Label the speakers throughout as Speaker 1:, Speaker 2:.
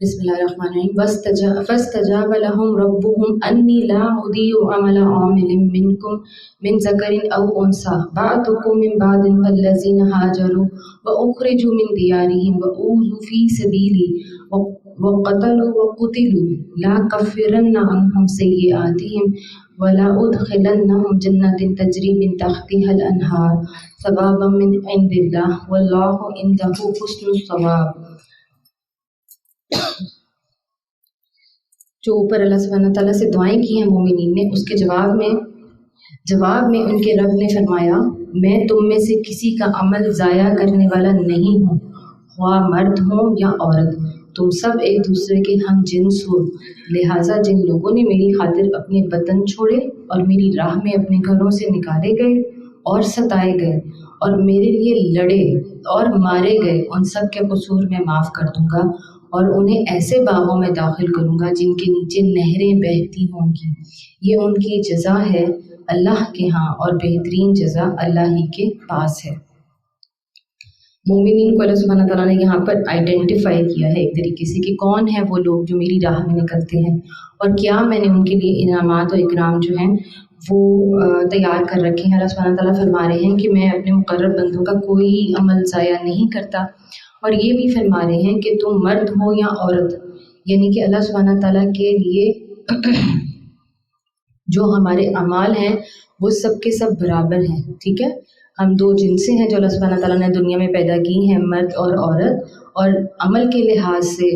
Speaker 1: بسم اللہ الرحمن الرحیم فاستجاب لهم ربهم انی لا اضیع عمل عامل منکم من ذکر او انثى بعضکم من بعض فالذین هاجروا واخرجوا من دیارهم واوذوا فی سبیلی وقتلوا وقتلوا لا کفرن عنهم سیئاتهم ولا ادخلنهم جنات تجری من تحتها الانہار ثوابا من عند اللہ واللہ عنده حسن الثواب۔ جو اوپر اللہ سبحانہ تعالیٰ سے دعائیں کی ہیں مومنین نے، اس کے جواب میں ان کے رب نے فرمایا میں تم میں سے کسی کا عمل ضائع کرنے والا نہیں ہوں، خواہ مرد ہوں یا عورت، تم سب ایک دوسرے کے ہم جنس ہو، لہٰذا جن لوگوں نے میری خاطر اپنے وطن چھوڑے اور میری راہ میں اپنے گھروں سے نکالے گئے اور ستائے گئے اور میرے لیے لڑے اور مارے گئے، ان سب کے قصور میں معاف کر دوں گا اور انہیں ایسے باغوں میں داخل کروں گا جن کے نیچے نہریں بہتی ہوں گی، یہ ان کی جزا ہے اللہ کے ہاں اور بہترین جزا اللہ ہی کے پاس ہے۔ مومنین کو اللہ سبحانہ تعالیٰ نے یہاں پر آئیڈینٹیفائی کیا ہے ایک طریقے سے کہ کون ہیں وہ لوگ جو میری راہ میں نکلتے ہیں، اور کیا میں نے ان کے لیے انعامات اور اکرام جو ہیں وہ تیار کر رکھے ہیں۔ اللہ سبحانہ تعالیٰ فرما رہے ہیں کہ میں اپنے مقرب بندوں کا کوئی عمل ضائع نہیں کرتا، اور یہ بھی فرما رہے ہیں کہ تم مرد ہو یا عورت، یعنی کہ اللہ سبحانہ تعالیٰ کے لیے جو ہمارے اعمال ہیں وہ سب کے سب برابر ہیں، ٹھیک ہے۔ ہم دو جنسیں ہیں جو اللہ سبحانہ تعالیٰ نے دنیا میں پیدا کی ہیں، مرد اور عورت، اور عمل کے لحاظ سے،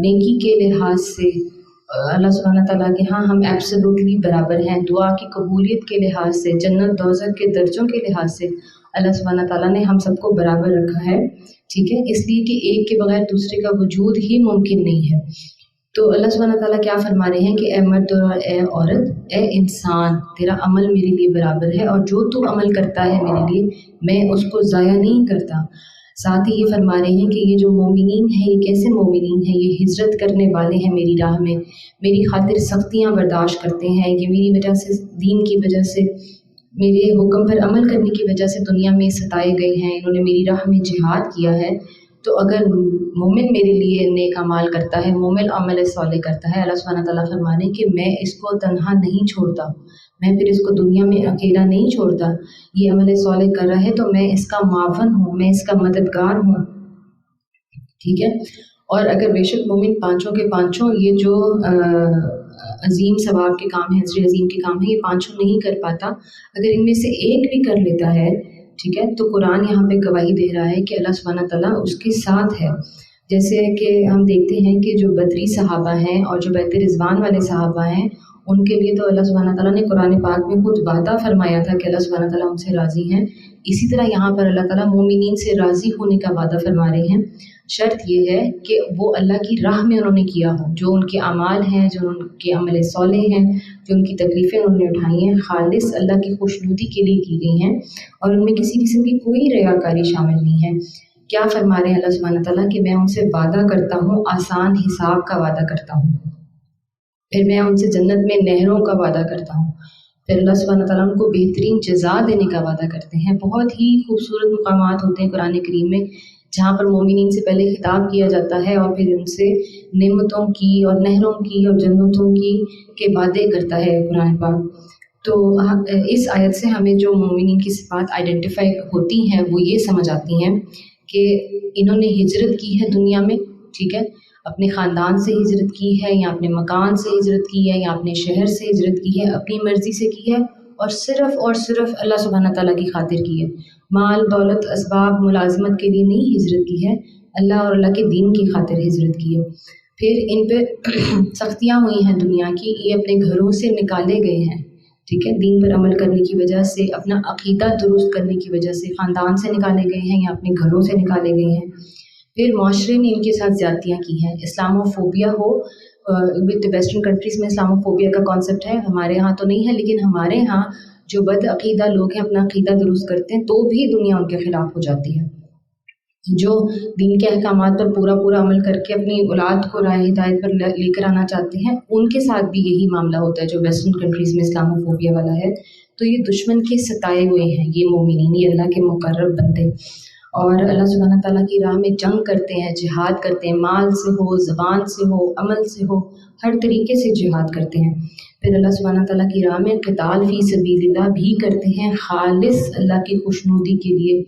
Speaker 1: نیکی کے لحاظ سے اللہ سبحانہ تعالیٰ کے ہاں ہم ایبسولوٹلی برابر ہیں، دعا کی قبولیت کے لحاظ سے، جنت دوزخ کے درجوں کے لحاظ سے اللہ سبحانہ تعالیٰ نے ہم سب کو برابر رکھا ہے، ٹھیک ہے، اس لیے کہ ایک کے بغیر دوسرے کا وجود ہی ممکن نہیں ہے۔ تو اللہ سبحانہ تعالیٰ کیا فرما رہے ہیں کہ اے مرد اور اے عورت، اے انسان، تیرا عمل میرے لیے برابر ہے، اور جو تو عمل کرتا ہے میرے لیے میں اس کو ضائع نہیں کرتا۔ ساتھ ہی یہ فرما رہے ہیں کہ یہ جو مومنین ہیں یہ کیسے مومنین ہیں، یہ ہجرت کرنے والے ہیں میری راہ میں، میری خاطر سختیاں برداشت کرتے ہیں، یہ میری وجہ سے، دین کی وجہ سے، میرے حکم پر عمل کرنے کی وجہ سے دنیا میں ستائے گئے ہیں، انہوں نے میری راہ میں جہاد کیا ہے۔ تو اگر مومن میرے لیے نیک اعمال کرتا ہے، مومن عمل صالح کرتا ہے، اللہ سبحانہ تعالیٰ فرمانے کہ میں اس کو تنہا نہیں چھوڑتا، میں پھر اس کو دنیا میں اکیلا نہیں چھوڑتا، یہ عمل صالح کر رہا ہے تو میں اس کا معاون ہوں، میں اس کا مددگار ہوں، ٹھیک ہے۔ اور اگر بے شک مومن پانچوں کے پانچوں یہ جو عظیم ثواب کے کام ہیں، اجر عظیم کے کام ہیں، یہ پانچوں نہیں کر پاتا، اگر ان میں سے ایک بھی کر لیتا ہے، ٹھیک ہے، تو قرآن یہاں پہ گواہی دے رہا ہے کہ اللہ سبحانہ تعالیٰ اس کے ساتھ ہے۔ جیسے کہ ہم دیکھتے ہیں کہ جو بدری صحابہ ہیں اور جو بیت رضوان والے صحابہ ہیں، ان کے لیے تو اللہ سبحانہ تعالیٰ نے قرآن پاک میں خود وعدہ فرمایا تھا کہ اللہ سبحانہ تعالیٰ ان سے راضی ہیں۔ اسی طرح یہاں پر اللہ تعالیٰ مومنین سے راضی ہونے کا وعدہ فرما رہے ہیں، شرط یہ ہے کہ وہ اللہ کی راہ میں انہوں نے کیا ہو، جو ان کے اعمال ہیں، جو ان کے عمل صالح ہیں، جو ان کی تکلیفیں انہوں نے اٹھائی ہیں، خالص اللہ کی خوشنودی کے لیے کی گئی ہیں، اور ان میں کسی قسم کی کوئی ریاکاری شامل نہیں ہے۔ کیا فرما رہے ہیں اللہ سبحانہ تعالیٰ کہ میں ان سے وعدہ کرتا ہوں، آسان حساب کا وعدہ کرتا ہوں، پھر میں ان سے جنت میں نہروں کا وعدہ کرتا ہوں، پھر اللہ سبحانہ تعالیٰ ان کو بہترین جزا دینے کا وعدہ کرتے ہیں۔ بہت ہی خوبصورت مقامات ہوتے ہیں قرآن کریم میں جہاں پر مومنین سے پہلے خطاب کیا جاتا ہے اور پھر ان سے نعمتوں کی اور نہروں کی اور جنتوں کی کے وعدے کرتا ہے قرآن پاک۔ تو اس آیت سے ہمیں جو مومنین کی صفات آئیڈینٹیفائی ہوتی ہیں وہ یہ سمجھ آتی ہیں کہ انہوں نے ہجرت کی ہے دنیا میں، ٹھیک ہے، اپنے خاندان سے ہجرت کی ہے، یا اپنے مکان سے ہجرت کی ہے، یا اپنے شہر سے ہجرت کی ہے، اپنی مرضی سے کی ہے، اور صرف اللہ سبحانہ تعالیٰ کی خاطر کی ہے، مال دولت اسباب ملازمت کے لیے نہیں ہجرت کی ہے، اللہ اور اللہ کے دین کی خاطر ہجرت کی ہے۔ پھر ان پہ سختیاں ہوئی ہیں دنیا کی، یہ اپنے گھروں سے نکالے گئے ہیں، ٹھیک ہے، دین پر عمل کرنے کی وجہ سے، اپنا عقیدہ درست کرنے کی وجہ سے خاندان سے نکالے گئے ہیں یا اپنے گھروں سے نکالے گئے ہیں۔ پھر معاشرے نے ان کے ساتھ زیادتیاں کی ہیں، Islamophobia who, with western countries میں اسلاموفوبیا کا کانسیپٹ ہے، ہمارے ہاں تو نہیں ہے، لیکن ہمارے ہاں جو بد عقیدہ لوگ ہیں اپنا عقیدہ درست کرتے ہیں تو بھی دنیا ان کے خلاف ہو جاتی ہے، جو دین کے احکامات پر پورا عمل کر کے اپنی اولاد کو راہ ہدایت پر لے کر آنا چاہتے ہیں، ان کے ساتھ بھی یہی معاملہ ہوتا ہے جو ویسٹرن کنٹریز میں اسلاموفوبیا والا ہے۔ تو یہ دشمن کے ستائے ہوئے ہیں یہ مومنین، یہ اللہ کے مقرب بندے، اور اللہ سبحانہ تعالیٰ کی راہ میں جنگ کرتے ہیں، جہاد کرتے ہیں، مال سے ہو، زبان سے ہو، عمل سے ہو، ہر طریقے سے جہاد کرتے ہیں۔ پھر اللہ سبحانہ تعالیٰ کی راہ میں قتال فی سبیل اللہ بھی کرتے ہیں، خالص اللہ کی خوشنودی کے لیے،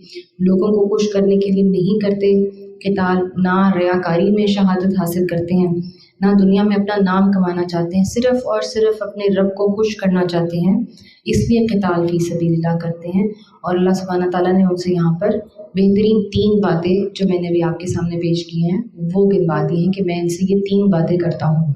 Speaker 1: لوگوں کو خوش کرنے کے لیے نہیں کرتے قتال، نہ ریاکاری میں شہادت حاصل کرتے ہیں، نہ دنیا میں اپنا نام کمانا چاہتے ہیں، صرف اور صرف اپنے رب کو خوش کرنا چاہتے ہیں، اس لیے قتال فی سبیل اللہ کرتے ہیں۔ اور اللہ سبحانہ تعالیٰ نے ان سے یہاں پر بہترین 3 باتیں جو میں نے بھی آپ کے سامنے پیش کی ہیں وہ گنوا دی ہیں کہ میں ان سے یہ 3 باتیں کرتا ہوں۔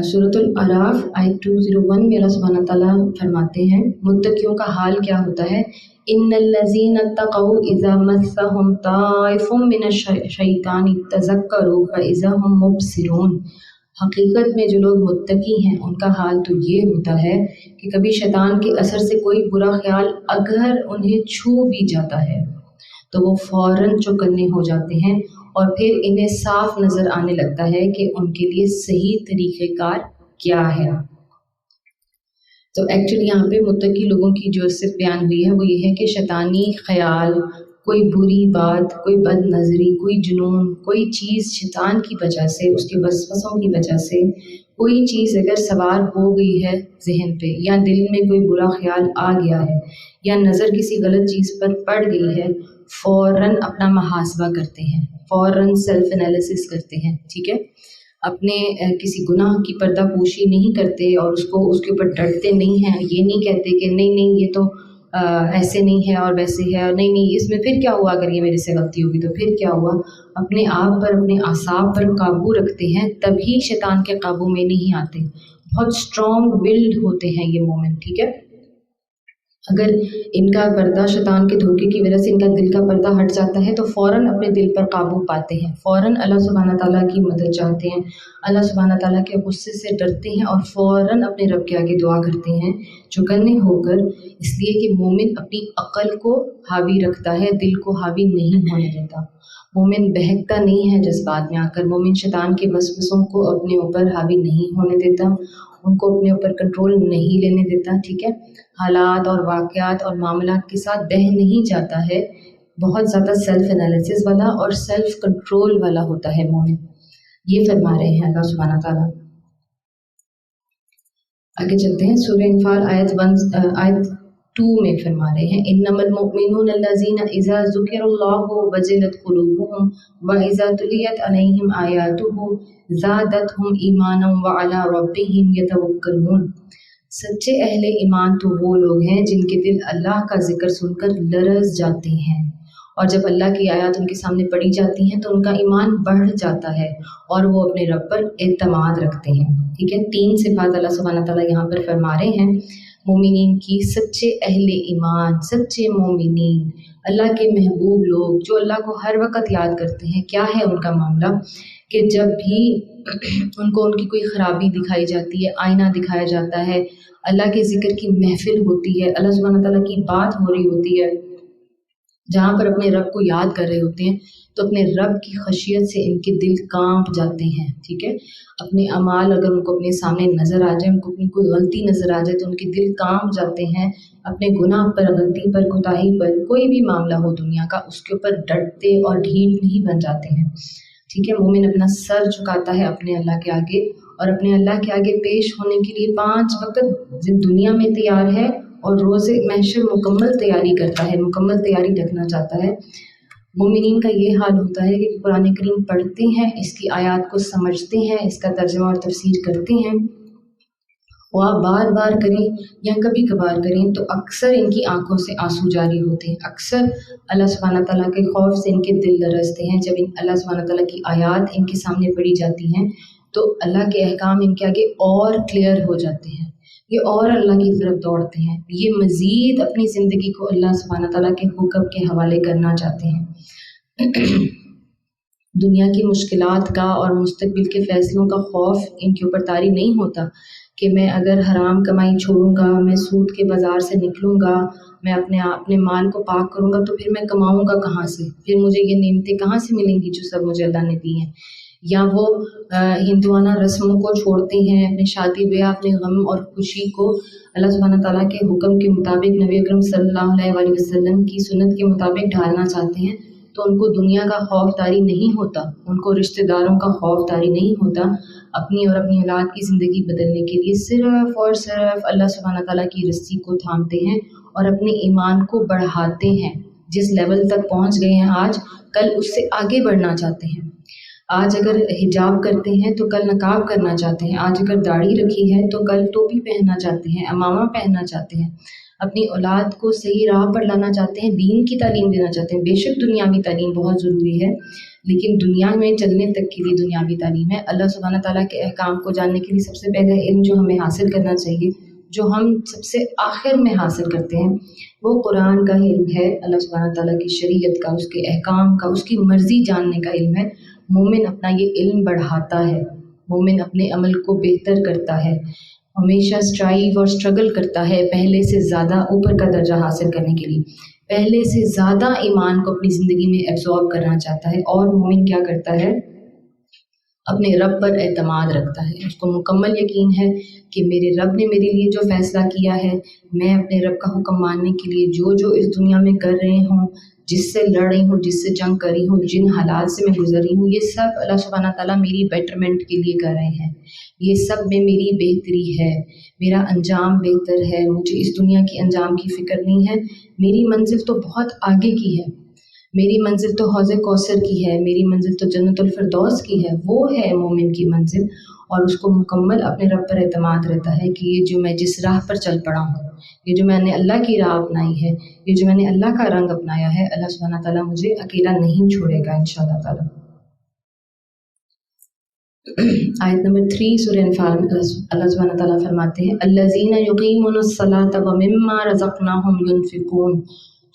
Speaker 1: سورۃ الاعراف آیت 201 میں اللہ سبحانہ تعالیٰ فرماتے ہیں متقیوں کا حال کیا ہوتا ہے، ان الذین اتقوا اذا مسهم طائف من الشیطان تذکروا فاذا هم مبصرون۔ حقیقت میں جو لوگ متقی ہیں ان کا حال تو یہ ہوتا ہے کہ کبھی شیطان کے اثر سے کوئی برا خیال اگر انہیں چھو بھی جاتا ہے تو وہ فوراً چوکنے ہو جاتے ہیں اور پھر انہیں صاف نظر آنے لگتا ہے کہ ان کے لیے صحیح طریقہ کار کیا ہے۔ تو ایکچولی یہاں پہ متقی لوگوں کی جو صرف بیان ہوئی ہے وہ یہ ہے کہ شیطانی خیال، کوئی بری بات، کوئی بد نظری، کوئی جنون، کوئی چیز شیطان کی وجہ سے، اس کے وسوسوں کی وجہ سے کوئی چیز اگر سوار ہو گئی ہے ذہن پہ، یا دل میں کوئی برا خیال آ گیا ہے، یا نظر کسی غلط چیز پر پڑ گئی ہے، فوراً اپنا محاسبہ کرتے ہیں، فوراً سیلف انالیسس کرتے ہیں، ٹھیک ہے، اپنے کسی گناہ کی پردہ پوشی نہیں کرتے اور اس کے اوپر ڈرتے نہیں ہیں، یہ نہیں کہتے کہ نہیں یہ تو ایسے نہیں ہے اور ویسے ہے، اور نہیں اس میں پھر کیا ہوا، اگر یہ میرے سے غلطی ہوگی تو پھر کیا ہوا۔ اپنے آپ پر، اپنے اعصاب پر قابو رکھتے ہیں، تبھی شیطان کے قابو میں نہیں آتے۔ بہت اسٹرانگ ولڈ ہوتے ہیں یہ مومن، ٹھیک ہے۔ اگر ان کا پردہ شیطان کے دھوکے کی وجہ سے ان کا دل کا پردہ ہٹ جاتا ہے تو فوراً اپنے دل پر قابو پاتے ہیں، فوراً اللہ سبحانہ تعالیٰ کی مدد چاہتے ہیں، اللہ سبحانہ تعالیٰ کے غصے سے ڈرتے ہیں اور فوراً اپنے رب کے آگے دعا کرتے ہیں چوکنے ہو کر، اس لیے کہ مومن اپنی عقل کو حاوی رکھتا ہے، دل کو حاوی نہیں ہونے دیتا۔ مومن بہکتا نہیں ہے جذبات میں آ کر، مومن شیطان کے وسوسوں کو اپنے اوپر حاوی نہیں ہونے دیتا، ان کو اپنے اوپر کنٹرول نہیں لینے دیتا، ٹھیک ہے۔ حالات اور واقعات اور معاملات کے ساتھ بہہ نہیں جاتا ہے، بہت زیادہ سیلف انالیسس والا اور سیلف کنٹرول والا ہوتا ہے مومن، یہ فرما رہے ہیں اللہ سبحانہ تعالیٰ۔ آگے چلتے ہیں، سورہ انفال آیت 2 میں فرما رہے ہیں انما المؤمنون الذین اذا ذکر اللہ وجلت قلوبهم واذا تلیت علیہم آیاتہ زادتہم ایمانا وعلی ربہم یتوکلون۔ سچے اہل ایمان تو وہ لوگ ہیں جن کے دل اللہ کا ذکر سن کر لرز جاتے ہیں، اور جب اللہ کی آیات ان کے سامنے پڑھی جاتی ہیں تو ان کا ایمان بڑھ جاتا ہے اور وہ اپنے رب پر اعتماد رکھتے ہیں، ٹھیک ہے۔ 3 صفات اللہ سبحانہ تعالیٰ یہاں پر فرما رہے ہیں مومنین کی، سچے اہل ایمان، سچے مومنین، اللہ کے محبوب لوگ جو اللہ کو ہر وقت یاد کرتے ہیں۔ کیا ہے ان کا معاملہ کہ جب بھی ان کو ان کی کوئی خرابی دکھائی جاتی ہے، آئینہ دکھایا جاتا ہے، اللہ کے ذکر کی محفل ہوتی ہے، اللہ سبحانہ تعالیٰ کی بات ہو رہی ہوتی ہے، جہاں پر اپنے رب کو یاد کر رہے ہوتے ہیں، تو اپنے رب کی خشیت سے ان کے دل کانپ جاتے ہیں، ٹھیک ہے۔ اپنے اعمال اگر ان کو اپنے سامنے نظر آ جائے، ان کو اپنی کوئی غلطی نظر آ جائے تو ان کے دل کانپ جاتے ہیں، اپنے گناہ پر، غلطی پر، کوتاہی پر، کوئی بھی معاملہ ہو دنیا کا، اس کے اوپر ڈٹتے اور ڈھیٹ نہیں بن جاتے ہیں، ٹھیک ہے۔ مومن اپنا سر جھکاتا ہے اپنے اللہ کے آگے، اور اپنے اللہ کے آگے پیش ہونے کے لیے 5 وقت دنیا میں تیار ہے اور روز محشر مکمل تیاری کرتا ہے، مکمل تیاری رکھنا چاہتا ہے۔ مومنین کا یہ حال ہوتا ہے کہ قرآن کریم پڑھتے ہیں، اس کی آیات کو سمجھتے ہیں، اس کا ترجمہ اور تفسیر کرتے ہیں، وہ آپ بار بار کریں یا کبھی کبھار کریں تو اکثر ان کی آنکھوں سے آنسو جاری ہوتے ہیں، اکثر اللہ سبحانہ تعالیٰ کے خوف سے ان کے دل لرزتے ہیں۔ جب اللہ سبحانہ تعالیٰ کی آیات ان کے سامنے پڑھی جاتی ہیں تو اللہ کے احکام ان کے آگے اور کلیئر ہو جاتے ہیں، یہ اور اللہ کی طرف دوڑتے ہیں، یہ مزید اپنی زندگی کو اللہ سبحانہ تعالیٰ کے حکم کے حوالے کرنا چاہتے ہیں۔ دنیا کی مشکلات کا اور مستقبل کے فیصلوں کا خوف ان کے اوپر طاری نہیں ہوتا کہ میں اگر حرام کمائی چھوڑوں گا، میں سود کے بازار سے نکلوں گا، میں اپنے مال کو پاک کروں گا تو پھر میں کماؤں گا کہاں سے، پھر مجھے یہ نعمتیں کہاں سے ملیں گی جو سب مجھے اللہ نے دی ہیں۔ یا وہ ہندوانہ رسموں کو چھوڑتے ہیں، اپنے شادی بیاہ، اپنے غم اور خوشی کو اللہ سبحانہ تعالیٰ کے حکم کے مطابق نبی اکرم صلی اللہ علیہ وآلہ وسلم کی سنت کے مطابق ڈھالنا چاہتے ہیں، تو ان کو دنیا کا خوف طاری نہیں ہوتا، ان کو رشتہ داروں کا خوف طاری نہیں ہوتا، اپنی اور اپنی اولاد کی زندگی بدلنے کے لیے صرف اور صرف اللہ سبحانہ تعالیٰ کی رسی کو تھامتے ہیں اور اپنے ایمان کو بڑھاتے ہیں۔ جس لیول تک پہنچ گئے ہیں آج، کل اس سے آگے بڑھنا چاہتے ہیں۔ آج اگر حجاب کرتے ہیں تو کل نقاب کرنا چاہتے ہیں، آج اگر داڑھی رکھی ہے تو کل ٹوپی پہننا چاہتے ہیں، عمامہ پہننا چاہتے ہیں، اپنی اولاد کو صحیح راہ پر لانا چاہتے ہیں، دین کی تعلیم دینا چاہتے ہیں۔ بے شک دنیاوی تعلیم بہت ضروری ہے، لیکن دنیا میں چلنے تک کے لیے دنیاوی تعلیم ہے۔ اللہ سبحانہ تعالیٰ کے احکام کو جاننے کے لیے سب سے پہلے علم جو ہمیں حاصل کرنا چاہیے، جو ہم سب سے آخر میں حاصل کرتے ہیں، وہ قرآن کا علم ہے، اللہ سبحانہ تعالیٰ کی شریعت کا، اس کے احکام کا، اس کی مرضی جاننے کا علم ہے۔ مومن اپنا یہ علم بڑھاتا ہے، مومن اپنے عمل کو بہتر کرتا ہے، ہمیشہ اسٹرائیو اور اسٹرگل کرتا ہے پہلے سے زیادہ اوپر کا درجہ حاصل کرنے کے لیے، پہلے سے زیادہ ایمان کو اپنی زندگی میں ایبزارب کرنا چاہتا ہے۔ اور مومن کیا کرتا ہے؟ اپنے رب پر اعتماد رکھتا ہے، اس کو مکمل یقین ہے کہ میرے رب نے میرے لیے جو فیصلہ کیا ہے، میں اپنے رب کا حکم ماننے کے لیے جو اس دنیا میں کر رہی ہوں، جس سے لڑ رہی ہوں، جس سے جنگ کر رہی ہوں، جن حالات سے میں گزر رہی ہوں، یہ سب اللہ سبحانہ تعالیٰ میری بیٹرمنٹ کے لیے کر رہے ہیں، یہ سب میں میری بہتری ہے، میرا انجام بہتر ہے، مجھے اس دنیا کی انجام کی فکر نہیں ہے، میری منزل تو بہت آگے کی ہے، میری منزل تو حوض کوثر کی ہے، میری منزل تو جنت الفردوس کی ہے۔ وہ ہے مومن کی منزل، اور اس کو مکمل اپنے رب پر اعتماد رہتا ہے کہ یہ جو میں جس راہ پر چل پڑا ہوں، یہ جو میں نے اللہ کی راہ اپنائی ہے، یہ جو میں نے اللہ کا رنگ اپنایا ہے، اللہ سبحانہ تعالیٰ مجھے اکیلا نہیں چھوڑے گا انشاءاللہ تعالیٰ۔ آیت نمبر 3 سورہ انفال میں اللہ سبحانہ تعالیٰ فرماتے ہیں الذین یقیمون الصلاۃ ومما رزقناہم ینفقون،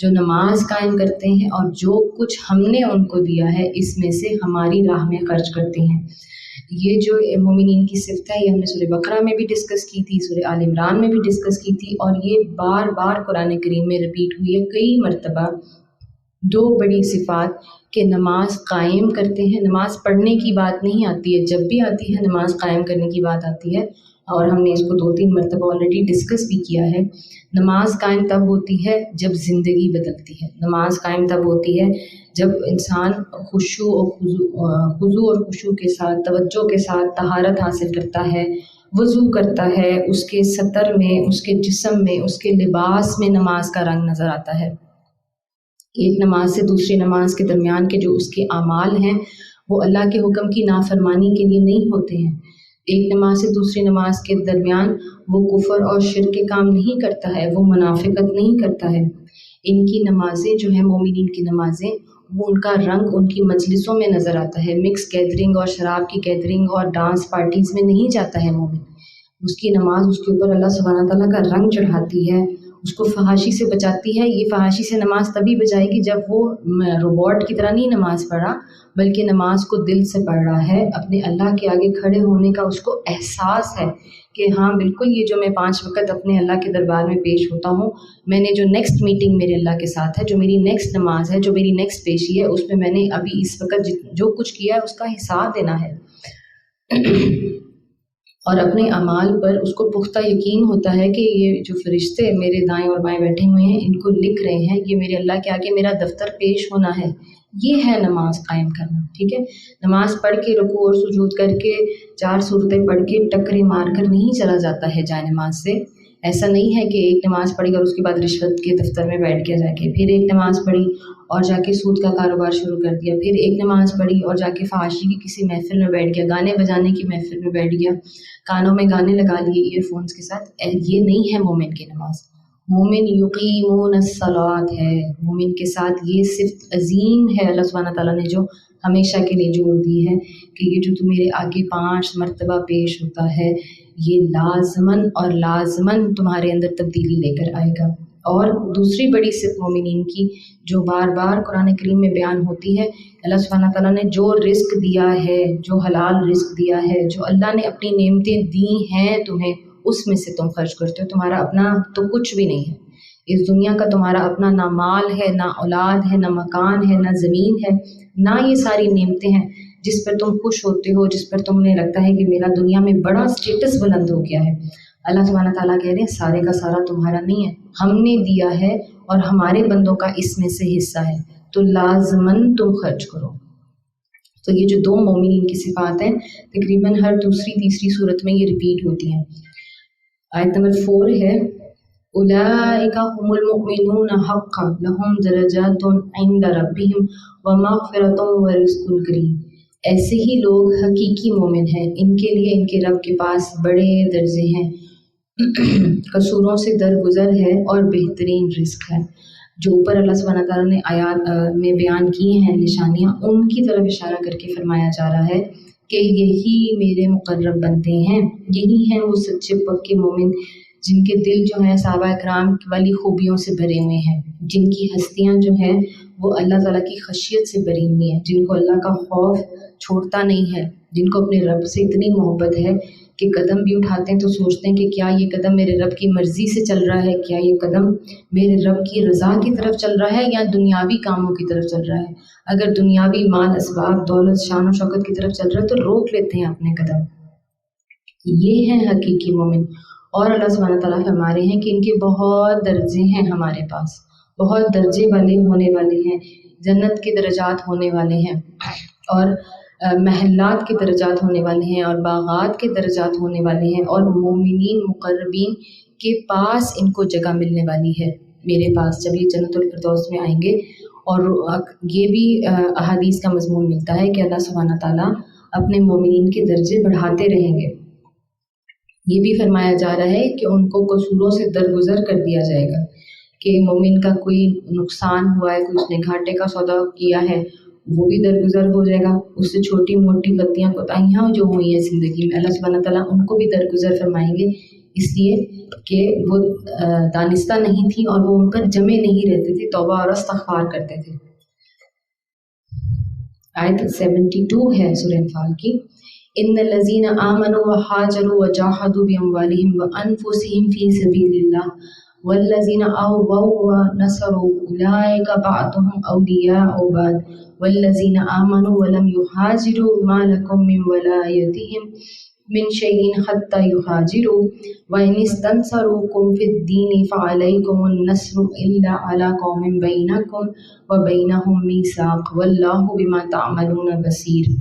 Speaker 1: جو نماز قائم کرتے ہیں اور جو کچھ ہم نے ان کو دیا ہے اس میں سے ہماری راہ میں خرچ کرتے ہیں۔ یہ جو مومنین کی صفت ہے، یہ ہم نے سورہ بقرہ میں بھی ڈسکس کی تھی، سورہ آل عمران میں بھی ڈسکس کی تھی، اور یہ بار بار قرآن کریم میں ریپیٹ ہوئی ہے کئی مرتبہ۔ دو بڑی صفات کہ نماز قائم کرتے ہیں، نماز پڑھنے کی بات نہیں آتی ہے، جب بھی آتی ہے نماز قائم کرنے کی بات آتی ہے، اور ہم نے اس کو 2-3 مرتبہ آلریڈی ڈسکس بھی کیا ہے۔ نماز قائم تب ہوتی ہے جب زندگی بدلتی ہے، نماز قائم تب ہوتی ہے جب انسان خضوع اور خشوع کے ساتھ، توجہ کے ساتھ طہارت حاصل کرتا ہے، وضو کرتا ہے، اس کے سطر میں، اس کے جسم میں، اس کے لباس میں نماز کا رنگ نظر آتا ہے۔ ایک نماز سے دوسری نماز کے درمیان کے جو اس کے اعمال ہیں وہ اللہ کے حکم کی نافرمانی کے لیے نہیں ہوتے ہیں۔ ایک نماز سے دوسری نماز کے درمیان وہ کفر اور شرک کے کام نہیں کرتا ہے، وہ منافقت نہیں کرتا ہے۔ ان کی نمازیں جو ہیں، مومنین کی نمازیں، وہ ان کا رنگ ان کی مجلسوں میں نظر آتا ہے، مکس گیدرنگ اور شراب کی گیدرنگ اور ڈانس پارٹیز میں نہیں جاتا ہے مومن۔ اس کی نماز اس کے اوپر اللہ سبحانہ تعالیٰ کا رنگ چڑھاتی ہے، اس کو فحاشی سے بچاتی ہے۔ یہ فحاشی سے نماز تبھی بچائے گی جب وہ روبوٹ کی طرح نہیں نماز پڑھا، بلکہ نماز کو دل سے پڑھ رہا ہے، اپنے اللہ کے آگے کھڑے ہونے کا اس کو احساس ہے کہ ہاں بالکل یہ جو میں 5 وقت اپنے اللہ کے دربار میں پیش ہوتا ہوں، میں نے جو نیکسٹ میٹنگ میرے اللہ کے ساتھ ہے، جو میری نیکسٹ نماز ہے، جو میری نیکسٹ پیشی ہے، اس میں نے ابھی اس وقت جو کچھ کیا ہے اس کا حساب دینا ہے۔ اور اپنے اعمال پر اس کو پختہ یقین ہوتا ہے کہ یہ جو فرشتے میرے دائیں اور بائیں بیٹھے ہوئے ہیں، ان کو لکھ رہے ہیں، یہ میرے اللہ کے آگے میرا دفتر پیش ہونا ہے۔ یہ ہے نماز قائم کرنا، ٹھیک ہے۔ نماز پڑھ کے رکوع اور سجود کر کے 4 سورتیں پڑھ کے ٹکرے مار کر نہیں چلا جاتا ہے جائے نماز سے۔ ایسا نہیں ہے کہ ایک نماز پڑھی اور اس کے بعد رشوت کے دفتر میں بیٹھ گیا جا کے، پھر ایک نماز پڑھی اور جا کے سود کا کاروبار شروع کر دیا، پھر ایک نماز پڑھی اور جا کے فحاشی کی کسی محفل میں بیٹھ گیا، گانے بجانے کی محفل میں بیٹھ گیا، کانوں میں گانے لگا لیے ایئر فونس کے ساتھ۔ یہ نہیں ہے مومن کی نماز۔ مومن یقیمون الصلاۃ ہے، مومن کے ساتھ یہ صفت عظیم ہے اللہ سبحانہ تعالیٰ نے جو ہمیشہ کے لیے جوڑ دی ہے کہ یہ جو تو میرے آگے 5 مرتبہ پیش ہوتا ہے، یہ لازماً تمہارے اندر تبدیلی لے کر آئے گا۔ اور دوسری بڑی صفت مومنین کی جو بار بار قرآن کریم میں بیان ہوتی ہے، اللہ سبحانہ تعالیٰ نے جو رزق دیا ہے، جو حلال رزق دیا ہے، جو اللہ نے اپنی نعمتیں دی ہیں تمہیں، اس میں سے تم خرچ کرتے ہو۔ تمہارا اپنا تو کچھ بھی نہیں ہے اس دنیا کا، تمہارا اپنا نہ مال ہے، نہ اولاد ہے، نہ مکان ہے، نہ زمین ہے، نہ یہ ساری نعمتیں ہیں جس پر تم خوش ہوتے ہو، جس پر تمہیں لگتا ہے کہ میرا دنیا میں بڑا اسٹیٹس بلند ہو گیا ہے، اللہ سبحانہ تعالیٰ کہہ رہے ہیں سارے کا سارا تمہارا نہیں ہے، ہم نے دیا ہے اور ہمارے بندوں کا اس میں سے حصہ ہے، تو لازماً تم خرچ کرو۔ تو یہ جو دو مومنین کی صفات ہیں تقریباً ہر دوسری تیسری صورت میں یہ ریپیٹ ہوتی ہیں۔ آیت نمبر 4 ہے اولئک هم المؤمنون حقا لهم درجات عند ربهم ومغفرۃ ورزق کریم، ایسے ہی لوگ حقیقی مومن ہیں، ان کے لیے ان کے رب کے پاس بڑے درجے ہیں، قصوروں سے درگزر ہے اور بہترین رزق ہے۔ جو اوپر اللہ سبحانہ تعالیٰ نے آیات میں بیان کی ہیں نشانیاں، ان کی طرف اشارہ کر کے فرمایا جا رہا ہے کہ یہی میرے مقرب بندے ہیں، یہی ہیں وہ سچے پکے مومن جن کے دل جو ہیں صحابہ اکرام والی خوبیوں سے بھرے ہوئے ہیں، جن کی ہستیاں جو ہیں وہ اللہ تعالیٰ کی خشیت سے بھری ہوئی ہیں، جن کو اللہ کا خوف چھوڑتا نہیں ہے، جن کو اپنے رب سے اتنی محبت ہے کہ قدم بھی اٹھاتے ہیں تو سوچتے ہیں کہ کیا یہ قدم میرے رب کی مرضی سے چل رہا ہے، کیا یہ قدم میرے رب کی رضا کی طرف چل رہا ہے یا دنیاوی کاموں کی طرف چل رہا ہے۔ اگر دنیاوی مال اسباب دولت شان و شوکت کی طرف چل رہا ہے تو روک لیتے ہیں اپنے قدم۔ یہ ہیں حقیقی مومن۔ اور اللہ سبحانہ تعالیٰ فرما رہے ہیں کہ ان کے بہت درجے ہیں ہمارے پاس، بہت درجے والے ہونے والے ہیں، جنت کے درجات ہونے والے ہیں اور محلات کے درجات ہونے والے ہیں اور باغات کے درجات ہونے والے ہیں، اور مومنین مقربین کے پاس ان کو جگہ ملنے والی ہے، میرے پاس جب یہ جنت الفردوس میں آئیں گے۔ اور یہ بھی احادیث کا مضمون ملتا ہے کہ اللہ سبحانہ تعالیٰ اپنے مومنین کے درجے بڑھاتے رہیں گے۔ یہ بھی فرمایا جا رہا ہے کہ ان کو قصوروں سے درگزر کر دیا جائے گا، کہ مومن کا کوئی نقصان ہوا ہے، کوئی اس نے گھاٹے کا سودا کیا ہے، وہ بھی درگزر ہو جائے گا، اس سے چھوٹی موٹی غلطیاں کوتاہیاں جو ہوئی ہیں زندگی میں اللہ سبحانہ تعالیٰ ان کو بھی درگزر فرمائیں گے، اس لیے کہ وہ دانستہ نہیں تھی اور وہ ان پر جمے نہیں رہتے تھے، توبہ اور استغفار کرتے تھے۔ آیت 72 ہے سورہ انفال کی، ان الذین آمنوا وحاجروا وجاہدوا باموالہم وانفسہم فی سبیل اللہ والذین آووا ونصروا اولئک بعضهم اولیاء بعض والذین آمنوا ولم یہاجروا ما لکم من ولایتہم من شیء حتی یہاجروا وان استنصروکم فی الدین فعلیکم النصر الا علی قوم بینکم وبینہم میثاق واللہ بما تعملون بصیر۔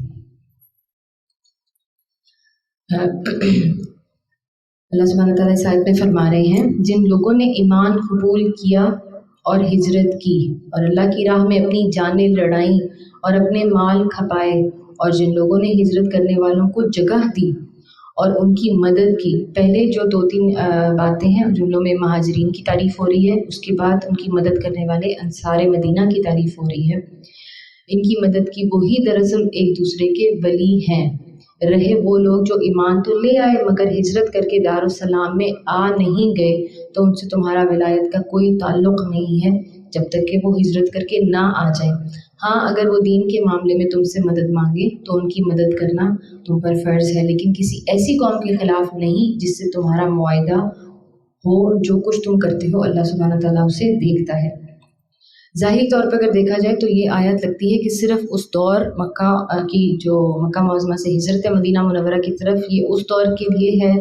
Speaker 1: اللہ سبحانہ تعالیٰ اس آیت میں فرما رہے ہیں جن لوگوں نے ایمان قبول کیا اور ہجرت کی اور اللہ کی راہ میں اپنی جانیں لڑائیں اور اپنے مال کھپائے، اور جن لوگوں نے ہجرت کرنے والوں کو جگہ دی اور ان کی مدد کی۔ پہلے جو 2-3 باتیں ہیں جملوں میں مہاجرین کی تعریف ہو رہی ہے، اس کے بعد ان کی مدد کرنے والے انصار مدینہ کی تعریف ہو رہی ہے۔ ان کی مدد کی وہی دراصل ایک دوسرے کے ولی ہیں، رہے وہ لوگ جو ایمان تو لے آئے مگر ہجرت کر کے دارالسلام میں آ نہیں گئے، تو ان سے تمہارا ولایت کا کوئی تعلق نہیں ہے جب تک کہ وہ ہجرت کر کے نہ آ جائیں۔ ہاں اگر وہ دین کے معاملے میں تم سے مدد مانگے تو ان کی مدد کرنا تم پر فرض ہے، لیکن کسی ایسی قوم کے خلاف نہیں جس سے تمہارا معاہدہ ہو۔ جو کچھ تم کرتے ہو اللہ سبحانہ تعالیٰ اسے دیکھتا ہے۔ ظاہری طور پر اگر دیکھا جائے تو یہ آیت لگتی ہے کہ صرف اس دور مکہ کی جو مکہ معظمہ سے ہجرت مدینہ منورہ کی طرف، یہ اس دور کے لیے ہے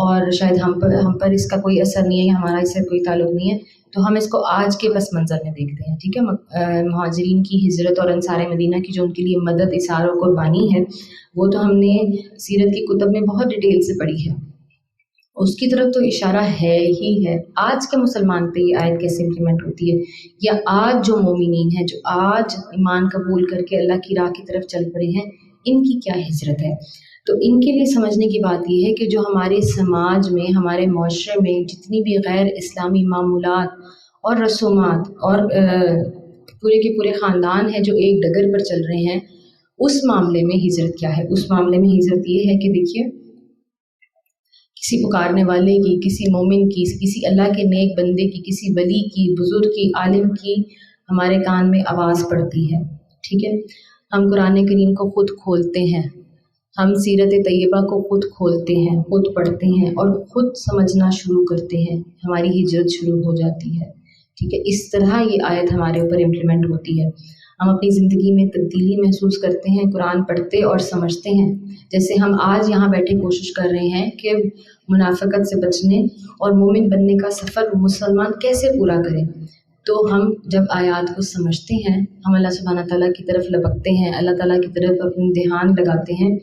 Speaker 1: اور شاید ہم پر اس کا کوئی اثر نہیں ہے، ہمارا اس سے کوئی تعلق نہیں ہے، تو ہم اس کو آج کے پس منظر میں دیکھتے ہیں۔ ٹھیک ہے، مہاجرین کی ہجرت اور انصار مدینہ کی جو ان کے لیے مدد اثار و قربانی ہے وہ تو ہم نے سیرت کی کتب میں بہت ڈیٹیل سے پڑھی ہے، اس کی طرف تو اشارہ ہے ہی ہے۔ آج کے مسلمان پہ یہ آیت کیسے امپلیمنٹ ہوتی ہے، یا آج جو مومنین ہیں جو آج ایمان قبول کر کے اللہ کی راہ کی طرف چل پڑے ہیں، ان کی کیا ہجرت ہے؟ تو ان کے لیے سمجھنے کی بات یہ ہے کہ جو ہمارے سماج میں، ہمارے معاشرے میں جتنی بھی غیر اسلامی معمولات اور رسومات اور پورے کے پورے خاندان ہیں جو ایک ڈگر پر چل رہے ہیں، اس معاملے میں ہجرت کیا ہے؟ اس معاملے میں ہجرت یہ ہے کہ دیکھیے، کسی پکارنے والے کی، کسی مومن کی، کسی اللہ کے نیک بندے کی، کسی ولی کی، بزرگ کی، عالم کی ہمارے کان میں آواز پڑتی ہے۔ ٹھیک ہے، ہم قرآن کریم کو خود کھولتے ہیں، ہم سیرت طیبہ کو خود کھولتے ہیں، خود پڑھتے ہیں اور خود سمجھنا شروع کرتے ہیں، ہماری ہجرت شروع ہو جاتی ہے۔ ٹھیک ہے، اس طرح یہ آیت ہمارے اوپر امپلیمنٹ ہوتی ہے. ہم اپنی زندگی میں تبدیلی محسوس کرتے ہیں قرآن پڑھتے اور سمجھتے ہیں. جیسے ہم آج یہاں بیٹھے کوشش کر رہے ہیں کہ منافقت سے بچنے اور مومن بننے کا سفر مسلمان کیسے پورا کریں. تو ہم جب آیات کو سمجھتے ہیں، ہم اللہ سبحانہ تعالیٰ کی طرف لپکتے ہیں، اللہ تعالیٰ کی طرف اپنے دھیان لگاتے ہیں.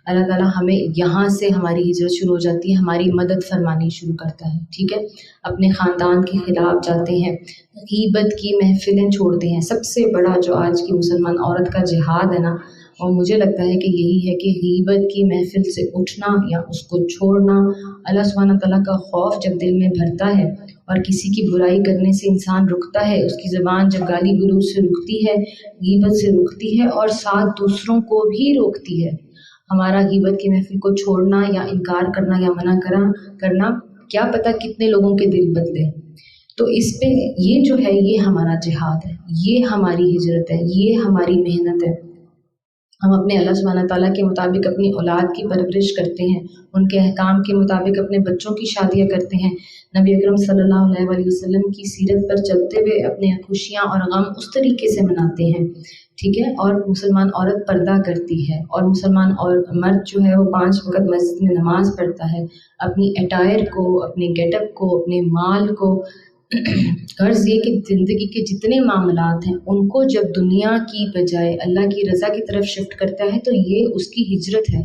Speaker 1: اللہ تعالیٰ ہمیں یہاں سے ہماری ہجرت شروع ہو جاتی ہے، ہماری مدد فرمانی شروع کرتا ہے. ٹھیک ہے، اپنے خاندان کے خلاف جاتے ہیں، غیبت کی محفلیں چھوڑتے ہیں. سب سے بڑا جو آج کی مسلمان عورت کا جہاد ہے نا، اور مجھے لگتا ہے کہ یہی ہے کہ غیبت کی محفل سے اٹھنا یا اس کو چھوڑنا. اللہ سبحانہ تعالیٰ کا خوف جب دل میں بھرتا ہے اور کسی کی برائی کرنے سے انسان رکتا ہے، اس کی زبان جب گالی گلوچ سے رکتی ہے، غیبت سے رکتی ہے اور ساتھ دوسروں کو بھی روکتی ہے. ہمارا غیبت کی محفل کو چھوڑنا یا انکار کرنا یا منع کرنا کیا پتہ کتنے لوگوں کے دل بدلے. تو اس پہ یہ جو ہے یہ ہمارا جہاد ہے، یہ ہماری ہجرت ہے، یہ ہماری محنت ہے. ہم اپنے اللہ سبحانہ تعالیٰ کے مطابق اپنی اولاد کی پرورش کرتے ہیں، ان کے احکام کے مطابق اپنے بچوں کی شادیاں کرتے ہیں، نبی اکرم صلی اللہ علیہ وسلم کی سیرت پر چلتے ہوئے اپنے خوشیاں اور غم اس طریقے سے مناتے ہیں. ٹھیک ہے، اور مسلمان عورت پردہ کرتی ہے، اور مسلمان اور مرد جو ہے وہ 5 وقت مسجد میں نماز پڑھتا ہے. اپنی اٹائر کو، اپنے گیٹ اپ کو، اپنے مال کو، غرض یہ کہ زندگی کے جتنے معاملات ہیں ان کو جب دنیا کی بجائے اللہ کی رضا کی طرف شفٹ کرتا ہے تو یہ اس کی ہجرت ہے.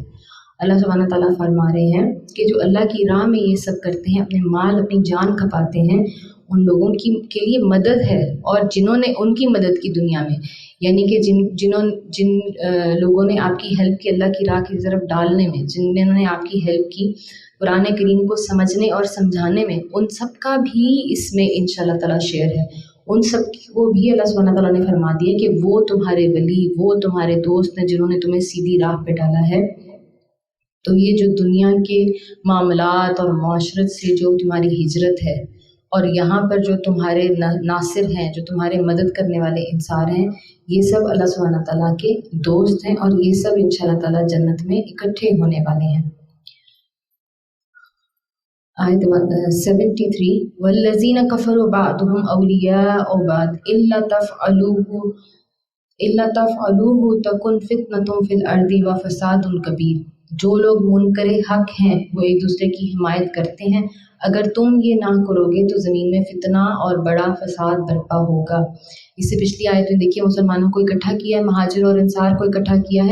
Speaker 1: اللہ سبحانہ تعالیٰ فرما رہے ہیں کہ جو اللہ کی راہ میں یہ سب کرتے ہیں، اپنے مال اپنی جان کھپاتے ہیں، ان لوگوں کے لیے مدد ہے. اور جنہوں نے ان کی مدد کی دنیا میں، یعنی کہ جن لوگوں نے آپ کی ہیلپ کی اللہ کی راہ کی طرف ڈالنے میں، جنہوں نے آپ کی ہیلپ کی قرآن کریم کو سمجھنے اور سمجھانے میں، ان سب کا بھی اس میں انشاءاللہ تعالیٰ شیئر ہے. ان سب کو بھی اللہ سبحانہ تعالیٰ نے فرما دیا کہ وہ تمہارے ولی، وہ تمہارے دوست ہیں جنہوں نے تمہیں سیدھی راہ پہ ڈالا ہے. تو یہ جو دنیا کے معاملات اور معاشرت سے جو تمہاری ہجرت ہے، اور یہاں پر جو تمہارے ناصر ہیں، جو تمہارے مدد کرنے والے انصار ہیں، یہ سب اللہ سبحانہ تعالیٰ کے دوست ہیں، اور یہ سب انشاءاللہ تعالیٰ جنت میں اکٹھے ہونے والے ہیں. آیت 73 والذین کفروا بعضهم اولیاء بعض الا تفعلوه تکن فتنة فی الارض وفساد کبیر. جو لوگ منکر حق ہیں وہ ایک دوسرے کی حمایت کرتے ہیں، اگر تم یہ نہ کرو گے تو زمین میں فتنہ اور بڑا فساد برپا ہوگا. اس سے پچھلی آیت میں دیکھیے مسلمانوں کو اکٹھا کیا ہے، مہاجر اور انصار کو اکٹھا کیا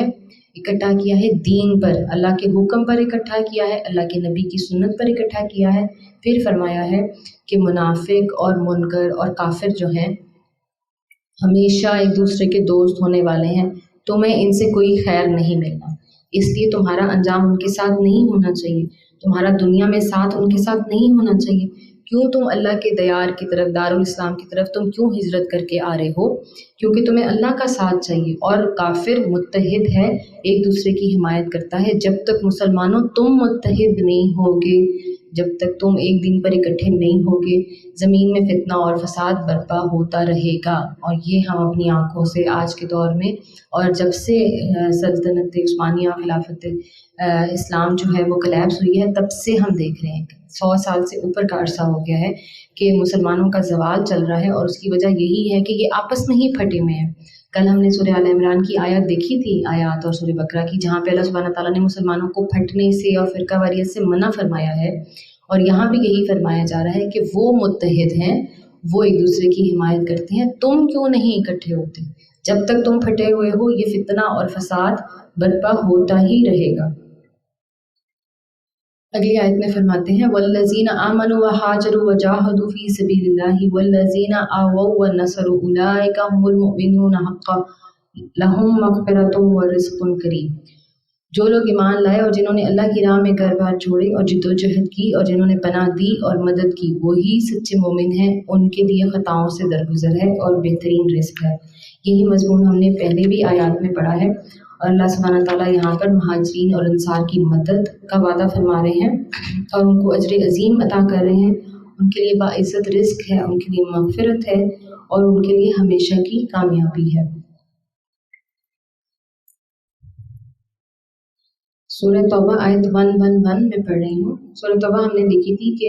Speaker 1: ہے دین پر، اللہ کے حکم پر اکٹھا کیا ہے، اللہ کے نبی کی سنت پر اکٹھا کیا ہے. پھر فرمایا ہے کہ منافق اور منکر اور کافر جو ہیں ہمیشہ ایک دوسرے کے دوست ہونے والے ہیں، تمہیں ان سے کوئی خیر نہیں ملنا، اس لیے تمہارا انجام ان کے ساتھ نہیں ہونا چاہیے، تمہارا دنیا میں ساتھ ان کے ساتھ نہیں ہونا چاہیے. کیوں تم اللہ کے دیار کی طرف، دارالاسلام کی طرف تم کیوں ہجرت کر کے آ رہے ہو؟ کیونکہ تمہیں اللہ کا ساتھ چاہیے. اور کافر متحد ہے، ایک دوسرے کی حمایت کرتا ہے. جب تک مسلمانوں تم متحد نہیں ہوگے، جب تک تم ایک دن پر اکٹھے نہیں ہوگے، زمین میں فتنہ اور فساد برپا ہوتا رہے گا. اور یہ ہم اپنی آنکھوں سے آج کے دور میں، اور جب سے سلطنت عثمانیہ خلافت اسلام جو ہے وہ کلیپس ہوئی ہے، تب سے ہم دیکھ رہے ہیں 100 سال سے اوپر کا عرصہ ہو گیا ہے کہ مسلمانوں کا زوال چل رہا ہے. اور اس کی وجہ یہی ہے کہ یہ آپس میں ہی پھٹے ہوئے ہیں. کل ہم نے سورہ آل عمران کی آیت دیکھی تھی، آیات، اور سورہ بقرہ کی، جہاں پہ اللہ سبحانہ تعالیٰ نے مسلمانوں کو پھٹنے سے اور فرقہ واریت سے منع فرمایا ہے. اور یہاں بھی یہی فرمایا جا رہا ہے کہ وہ متحد ہیں، وہ ایک دوسرے کی حمایت کرتے ہیں. تم کیوں نہیں اکٹھے ہوتے؟ جب تک تم پھٹے ہوئے ہو یہ فتنہ اور فساد برپا ہوتا ہی رہے گا. اگلی آیت میں فرماتے ہیں والذین آمنوا وہاجروا وجاہدوا فی سبیل اللہ والذین آووا ونصروا اولئک هم المؤمنون حقا لہم مغفرۃ ورزق کریم. جو لوگ ایمان لائے اور جنہوں نے اللہ کی راہ میں گھر بار چھوڑے اور جد و جہد کی اور جنہوں نے پناہ دی اور مدد کی، وہی سچے مومن ہیں، ان کے لیے خطاؤں سے درگزر ہے اور بہترین رزق ہے. یہی مضمون ہم نے پہلے بھی آیات میں پڑھا ہے. اور اللہ سبحانہ تعالیٰ یہاں پر مہاجرین اور انصار کی مدد کا وعدہ فرما رہے ہیں اور ان کو اجر عظیم عطا کر رہے ہیں. ان کے لیے باعزت رزق ہے، ان کے لیے مغفرت ہے، اور ان کے لیے ہمیشہ کی کامیابی ہے. سورہ توبہ آیت 111 میں پڑھ رہی ہوں. سورہ توبہ ہم نے دیکھی تھی کہ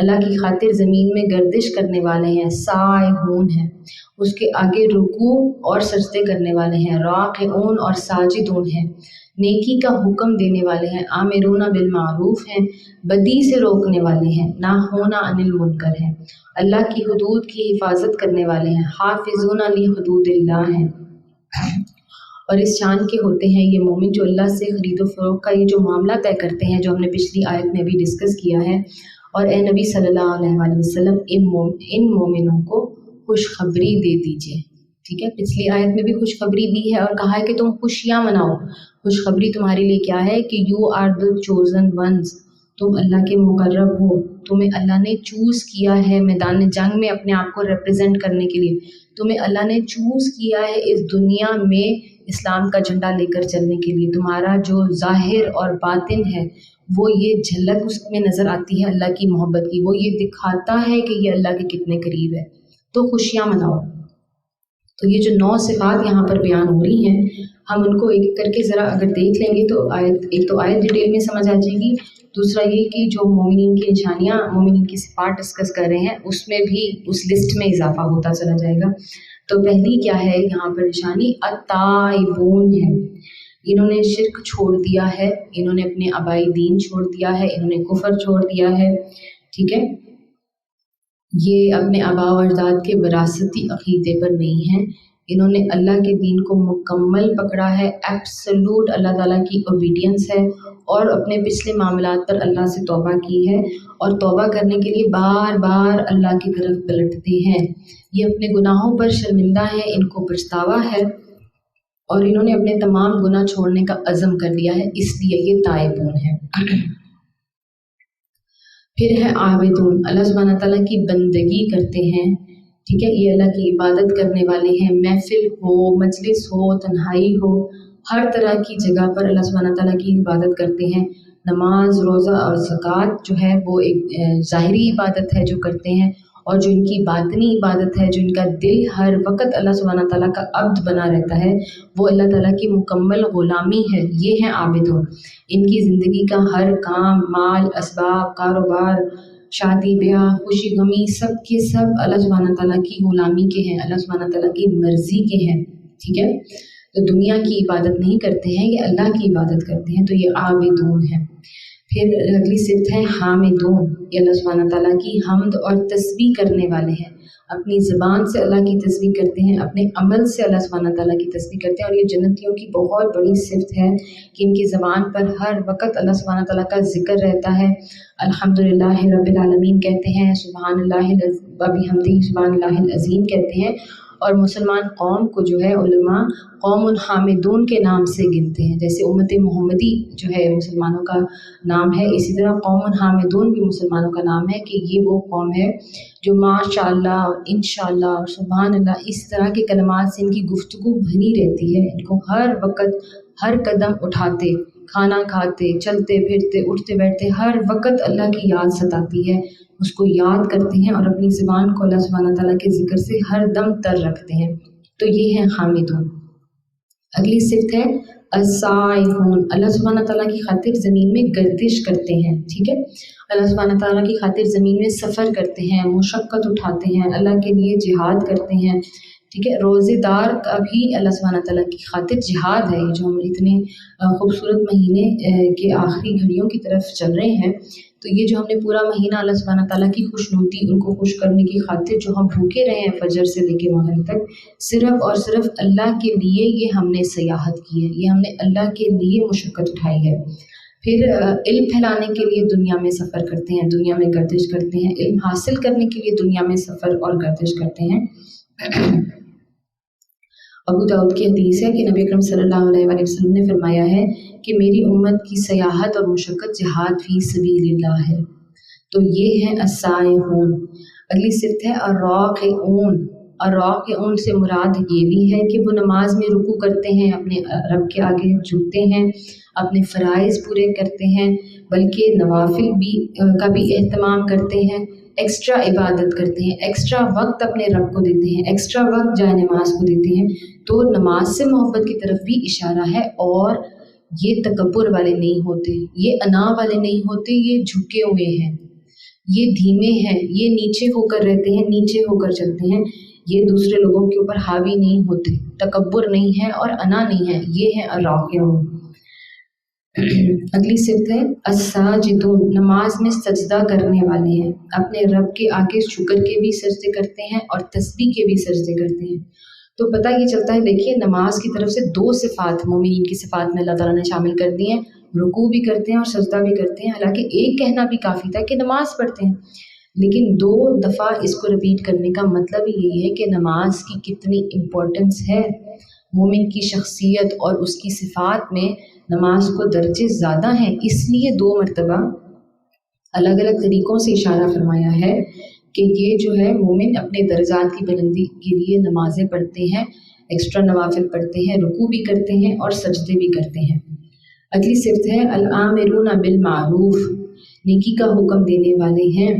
Speaker 1: اللہ کی خاطر زمین میں گردش کرنے والے ہیں، سائحون ہیں، اس کے آگے رکوع اور سجدے کرنے والے ہیں، راکعون اور ساجدون ہیں، نیکی کا حکم دینے والے ہیں، آمرون بالمعروف ہیں، بدی سے روکنے والے ہیں، ناہون عن المنکر ہیں، اللہ کی حدود کی حفاظت کرنے والے ہیں، حافظون لحدود اللہ ہیں۔ اور اس شان کے ہوتے ہیں یہ مومن جو اللہ سے خرید و فروخت کا یہ جو معاملہ طے کرتے ہیں، جو ہم نے پچھلی آیت میں بھی ڈسکس کیا ہے۔ اور اے نبی صلی اللہ علیہ وآلہ وسلم ان مومنوں کو خوشخبری دے دیجئے، ٹھیک ہے۔ پچھلی آیت میں بھی خوشخبری دی ہے اور کہا ہے کہ تم خوشیاں مناؤ۔ خوشخبری تمہارے لیے کیا ہے کہ you are the chosen ones, تم اللہ کے مقرب ہو، تمہیں اللہ نے چوز کیا ہے میدان جنگ میں اپنے آپ کو ریپرزینٹ کرنے کے لیے، تمہیں اللہ نے چوز کیا ہے اس دنیا میں اسلام کا جھنڈا لے کر چلنے کے لیے۔ تمہارا جو ظاہر اور باطن ہے وہ یہ جھلک اس میں نظر آتی ہے اللہ کی محبت کی، وہ یہ دکھاتا ہے کہ یہ اللہ کے کتنے قریب ہے، تو خوشیاں مناؤ۔ تو یہ جو 9 صفات یہاں پر بیان ہو رہی ہیں، ہم ان کو ایک ایک کر کے ذرا اگر دیکھ لیں گے تو ایک تو آیت ڈیٹیل میں سمجھ آ جائے گی، دوسرا یہ کہ جو مومنین کی نشانیاں، مومنین کی صفات ڈسکس کر رہے ہیں اس میں بھی اس لسٹ میں اضافہ ہوتا چلا جائے گا۔ تو پہلی کیا ہے یہاں پر نشانی؟ التائبون ہے، انہوں نے شرک چھوڑ دیا ہے، انہوں نے اپنے آبائی دین چھوڑ دیا ہے، انہوں نے کفر چھوڑ دیا ہے، ٹھیک ہے۔ یہ اپنے آباء و اجداد کے وراثتی عقیدے پر نہیں ہیں، انہوں نے اللہ کے دین کو مکمل پکڑا ہے، ایبسلوٹ اللہ تعالیٰ کی اوبیڈینس ہے، اور اپنے پچھلے معاملات پر اللہ سے توبہ کی ہے، اور توبہ کرنے کے لیے بار بار اللہ کی طرف پلٹتے ہیں۔ یہ اپنے گناہوں پر شرمندہ ہیں، ان کو پچھتاوا ہے، اور انہوں نے اپنے تمام گناہ چھوڑنے کا عزم کر لیا ہے، اس لیے یہ تائبون ہے۔ پھر ہے عابدون، اللہ سبحانہ تعالیٰ کی بندگی کرتے ہیں، ٹھیک ہے، یہ اللہ کی عبادت کرنے والے ہیں، محفل ہو، مجلس ہو، تنہائی ہو، ہر طرح کی جگہ پر اللہ سبحانہ تعالیٰ کی عبادت کرتے ہیں۔ نماز، روزہ اور زکوٰۃ جو ہے وہ ایک ظاہری عبادت ہے جو کرتے ہیں، اور جو ان کی باطنی عبادت ہے، جو ان کا دل ہر وقت اللہ سبحانہ تعالیٰ کا عبد بنا رہتا ہے، وہ اللہ تعالیٰ کی مکمل غلامی ہے، یہ ہیں عابدون۔ ان کی زندگی کا ہر کام، مال، اسباب، کاروبار، شادی بیاہ، خوشی غمی، سب کے سب اللہ سبحانہ تعالیٰ کی غلامی کے ہیں، اللہ سبحانہ تعالیٰ کی مرضی کے ہیں، ٹھیک ہے۔ تو دنیا کی عبادت نہیں کرتے ہیں، یہ اللہ کی عبادت کرتے ہیں، تو یہ عابدون ہیں۔ پھر اگلی صفت ہے حامدون، یہ اللہ سبحانہ تعالیٰ کی حمد اور تسبیح کرنے والے ہیں، اپنی زبان سے اللہ کی تسبیح کرتے ہیں، اپنے عمل سے اللہ سبحانہ تعالیٰ کی تسبیح کرتے ہیں، اور یہ جنتیوں کی بہت بڑی صفت ہے کہ ان کی زبان پر ہر وقت اللہ سبحانہ تعالیٰ کا ذکر رہتا ہے۔ الحمدللہ رب العالمین کہتے ہیں، سبحان اللہ وبحمدہ سبحان اللہ العظیم کہتے ہیں، اور مسلمان قوم کو جو ہے علماء قوم حامدون کے نام سے گنتے ہیں، جیسے امت محمدی جو ہے مسلمانوں کا نام ہے، اسی طرح قوم حامدون بھی مسلمانوں کا نام ہے کہ یہ وہ قوم ہے جو ماشاء اللہ اور انشاءاللہ اور سبحان اللہ اس طرح کے کلمات سے ان کی گفتگو بھری رہتی ہے، ان کو ہر وقت ہر قدم اٹھاتے، کھانا کھاتے، چلتے پھرتے، اٹھتے بیٹھتے، ہر وقت اللہ کی یاد ستاتی ہے، اس کو یاد کرتے ہیں اور اپنی زبان کو اللہ سبحانہ تعالیٰ کے ذکر سے ہر دم تر رکھتے ہیں، تو یہ ہیں حامدون۔ اگلی صفت ہے السائحون، اللہ سبحانہ تعالیٰ کی خاطر زمین میں گردش کرتے ہیں، ٹھیک ہے، اللہ سبحانہ تعالیٰ کی خاطر زمین میں سفر کرتے ہیں، مشقت اٹھاتے ہیں، اللہ کے لیے جہاد کرتے ہیں، ٹھیک ہے۔ روزے دار کا بھی اللہ سبحانہ تعالیٰ کی خاطر جہاد ہے، یہ جو ہم اتنے خوبصورت مہینے کے آخری گھڑیوں کی طرف چل رہے ہیں، تو یہ جو ہم نے پورا مہینہ اللہ سبحانہ تعالیٰ کی خوشنودی، ان کو خوش کرنے کی خاطر جو ہم بھوکے رہے ہیں فجر سے لے کے مغرب تک، صرف اور صرف اللہ کے لیے یہ ہم نے سیاحت کی ہے، یہ ہم نے اللہ کے لیے مشقت اٹھائی ہے۔ پھر علم پھیلانے کے لیے دنیا میں سفر کرتے ہیں، دنیا میں گردش کرتے ہیں، علم حاصل کرنے کے لیے دنیا میں سفر اور گردش کرتے ہیں۔ ابو داؤد کی حدیث ہے کہ نبی اکرم صلی اللہ علیہ وآلہ وسلم نے فرمایا ہے کہ میری امت کی سیاحت اور مشقت جہاد فی سبیل اللہ ہے، تو یہ ہیں السائحون۔ اگلی صفت ہے الراکعون، الراکعون سے مراد یہ بھی ہے کہ وہ نماز میں رکوع کرتے ہیں، اپنے رب کے آگے جھکتے ہیں، اپنے فرائض پورے کرتے ہیں، بلکہ نوافل بھی کا بھی اہتمام کرتے ہیں، ایکسٹرا عبادت کرتے ہیں، ایکسٹرا وقت اپنے رب کو دیتے ہیں، ایکسٹرا وقت جائے نماز کو دیتے ہیں، تو نماز سے محبت کی طرف بھی اشارہ ہے، اور یہ تکبر والے نہیں ہوتے، یہ انا والے نہیں ہوتے، یہ جھکے ہوئے ہیں، یہ دھیمے ہیں، یہ نیچے ہو کر رہتے ہیں، نیچے ہو کر چلتے ہیں، یہ دوسرے لوگوں کے اوپر حاوی نہیں ہوتے، تکبر نہیں ہے اور انا نہیں ہے، یہ ہے الراکعون۔ اگلی صفت ہے الساجدون، نماز میں سجدہ کرنے والے ہیں، اپنے رب کے آگے شکر کے بھی سجدے کرتے ہیں اور تسبیح کے بھی سجدے کرتے ہیں۔ تو پتہ یہ چلتا ہے، دیکھیے نماز کی طرف سے دو صفات مومنین کی صفات میں اللہ تعالیٰ نے شامل کر دی ہیں، رکوع بھی کرتے ہیں اور سجدہ بھی کرتے ہیں، حالانکہ ایک کہنا بھی کافی تھا کہ نماز پڑھتے ہیں، لیکن دو دفعہ اس کو رپیٹ کرنے کا مطلب یہی ہے کہ نماز کی کتنی امپورٹنس ہے، مومن کی شخصیت اور اس کی صفات میں نماز کو درجے زیادہ ہیں، اس لیے دو مرتبہ الگ الگ طریقوں سے اشارہ فرمایا ہے کہ یہ جو ہے مومن اپنے درجات کی بلندی کے لیے نمازیں پڑھتے ہیں، ایکسٹرا نوافل پڑھتے ہیں، رکوع بھی کرتے ہیں اور سجدے بھی کرتے ہیں۔ اگلی صفت ہے الآمرون بالمعروف، نیکی کا حکم دینے والے ہیں۔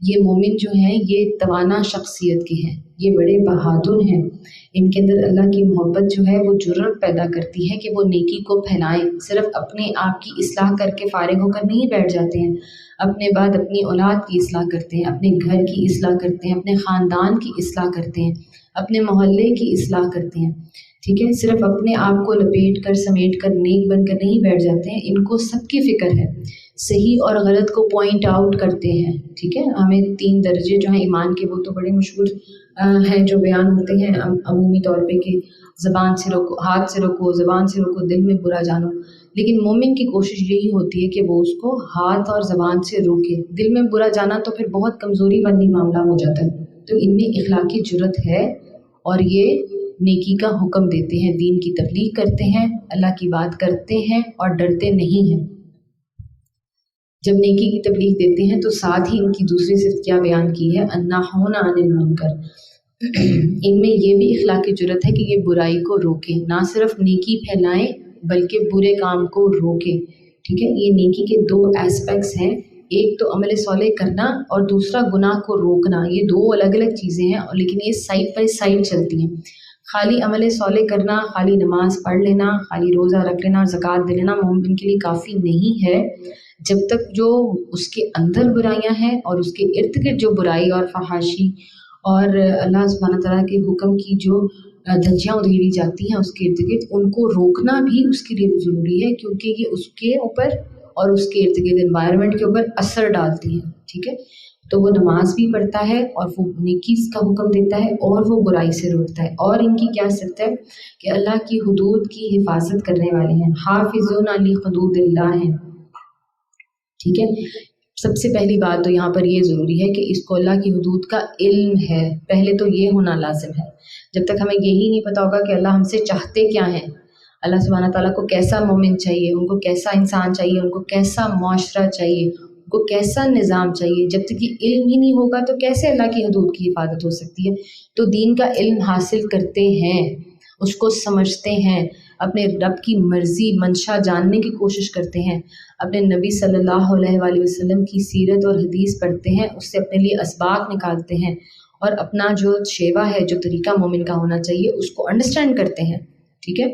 Speaker 1: یہ مومن جو ہیں یہ توانا شخصیت کے ہیں، یہ بڑے بہادر ہیں، ان کے اندر اللہ کی محبت جو ہے وہ جرأت پیدا کرتی ہے کہ وہ نیکی کو پھیلائیں، صرف اپنے آپ کی اصلاح کر کے فارغ ہو کر نہیں بیٹھ جاتے ہیں، اپنے بعد اپنی اولاد کی اصلاح کرتے ہیں، اپنے گھر کی اصلاح کرتے ہیں، اپنے خاندان کی اصلاح کرتے ہیں، اپنے محلے کی اصلاح کرتے ہیں، ٹھیک ہے، صرف اپنے آپ کو لپیٹ کر سمیٹ کر نیک بن کر نہیں بیٹھ جاتے ہیں، ان کو سب کی فکر ہے، صحیح اور غلط کو پوائنٹ آؤٹ کرتے ہیں، ٹھیک ہے۔ ہمیں 3 درجے جو ہیں ایمان کے وہ تو بڑے مشہور ہیں جو بیان ہوتے ہیں عمومی طور پہ کہ زبان سے روکو، ہاتھ سے روکو، زبان سے روکو، دل میں برا جانو، لیکن مومن کی کوشش یہی ہوتی ہے کہ وہ اس کو ہاتھ اور زبان سے روکے، دل میں برا جانا تو پھر بہت کمزوری والی معاملہ ہو جاتا ہے، تو ان میں اخلاقی جرأت ہے اور یہ نیکی کا حکم دیتے ہیں، دین کی تبلیغ کرتے ہیں، اللہ کی بات کرتے ہیں اور ڈرتے نہیں ہیں۔ جب نیکی کی تبلیغ دیتے ہیں تو ساتھ ہی ان کی دوسری صفت کیا بیان کی ہے، الناہون عن المنکر، ان میں یہ بھی اخلاقی جرأت ہے کہ یہ برائی کو روکیں، نہ صرف نیکی پھیلائیں بلکہ برے کام کو روکیں، ٹھیک ہے۔ یہ نیکی کے 2 ایسپیکٹس ہیں، ایک تو عمل صالح کرنا اور دوسرا گناہ کو روکنا، یہ 2 الگ الگ چیزیں ہیں لیکن یہ سائڈ بائی سائڈ چلتی ہیں۔ خالی عمل صالح کرنا، خالی نماز پڑھ لینا، خالی روزہ رکھ لینا اور زکوٰۃ دے لینا مومن کے لیے کافی نہیں ہے، جب تک جو اس کے اندر برائیاں ہیں اور اس کے ارد گرد جو برائی اور فحاشی اور اللہ سبحانہ تعالیٰ کے حکم کی جو دھجیاں ادھیڑی جاتی ہیں اس کے ارد گرد، ان کو روکنا بھی اس کے لیے ضروری ہے، کیونکہ یہ اس کے اوپر اور اس کے ارد گرد انوائرمنٹ کے اوپر اثر ڈالتی ہیں، ٹھیک ہے۔ تو وہ نماز بھی پڑھتا ہے اور وہ نیکی کا حکم دیتا ہے اور وہ برائی سے روکتا ہے، اور ان کی کیا صفت ہے کہ اللہ کی حدود کی حفاظت کرنے والے ہیں، حافظون علی حدود اللہ ہیں، ٹھیک ہے۔ سب سے پہلی بات تو یہاں پر یہ ضروری ہے کہ اس کو اللہ کی حدود کا علم ہے، پہلے تو یہ ہونا لازم ہے۔ جب تک ہمیں یہی نہیں پتہ ہوگا کہ اللہ ہم سے چاہتے کیا ہیں، اللہ سبحانہ تعالیٰ کو کیسا مومن چاہیے، ان کو کیسا انسان چاہیے، ان کو کیسا معاشرہ چاہیے، ان کو کیسا نظام چاہیے، جب تک یہ علم ہی نہیں ہوگا تو کیسے اللہ کی حدود کی حفاظت ہو سکتی ہے۔ تو دین کا علم حاصل کرتے ہیں، اس کو سمجھتے ہیں، اپنے رب کی مرضی منشا جاننے کی کوشش کرتے ہیں، اپنے نبی صلی اللہ علیہ وآلہ وسلم کی سیرت اور حدیث پڑھتے ہیں، اس سے اپنے لیے اسباق نکالتے ہیں اور اپنا جو شیوہ ہے، جو طریقہ مومن کا ہونا چاہیے، اس کو انڈرسٹینڈ کرتے ہیں، ٹھیک ہے۔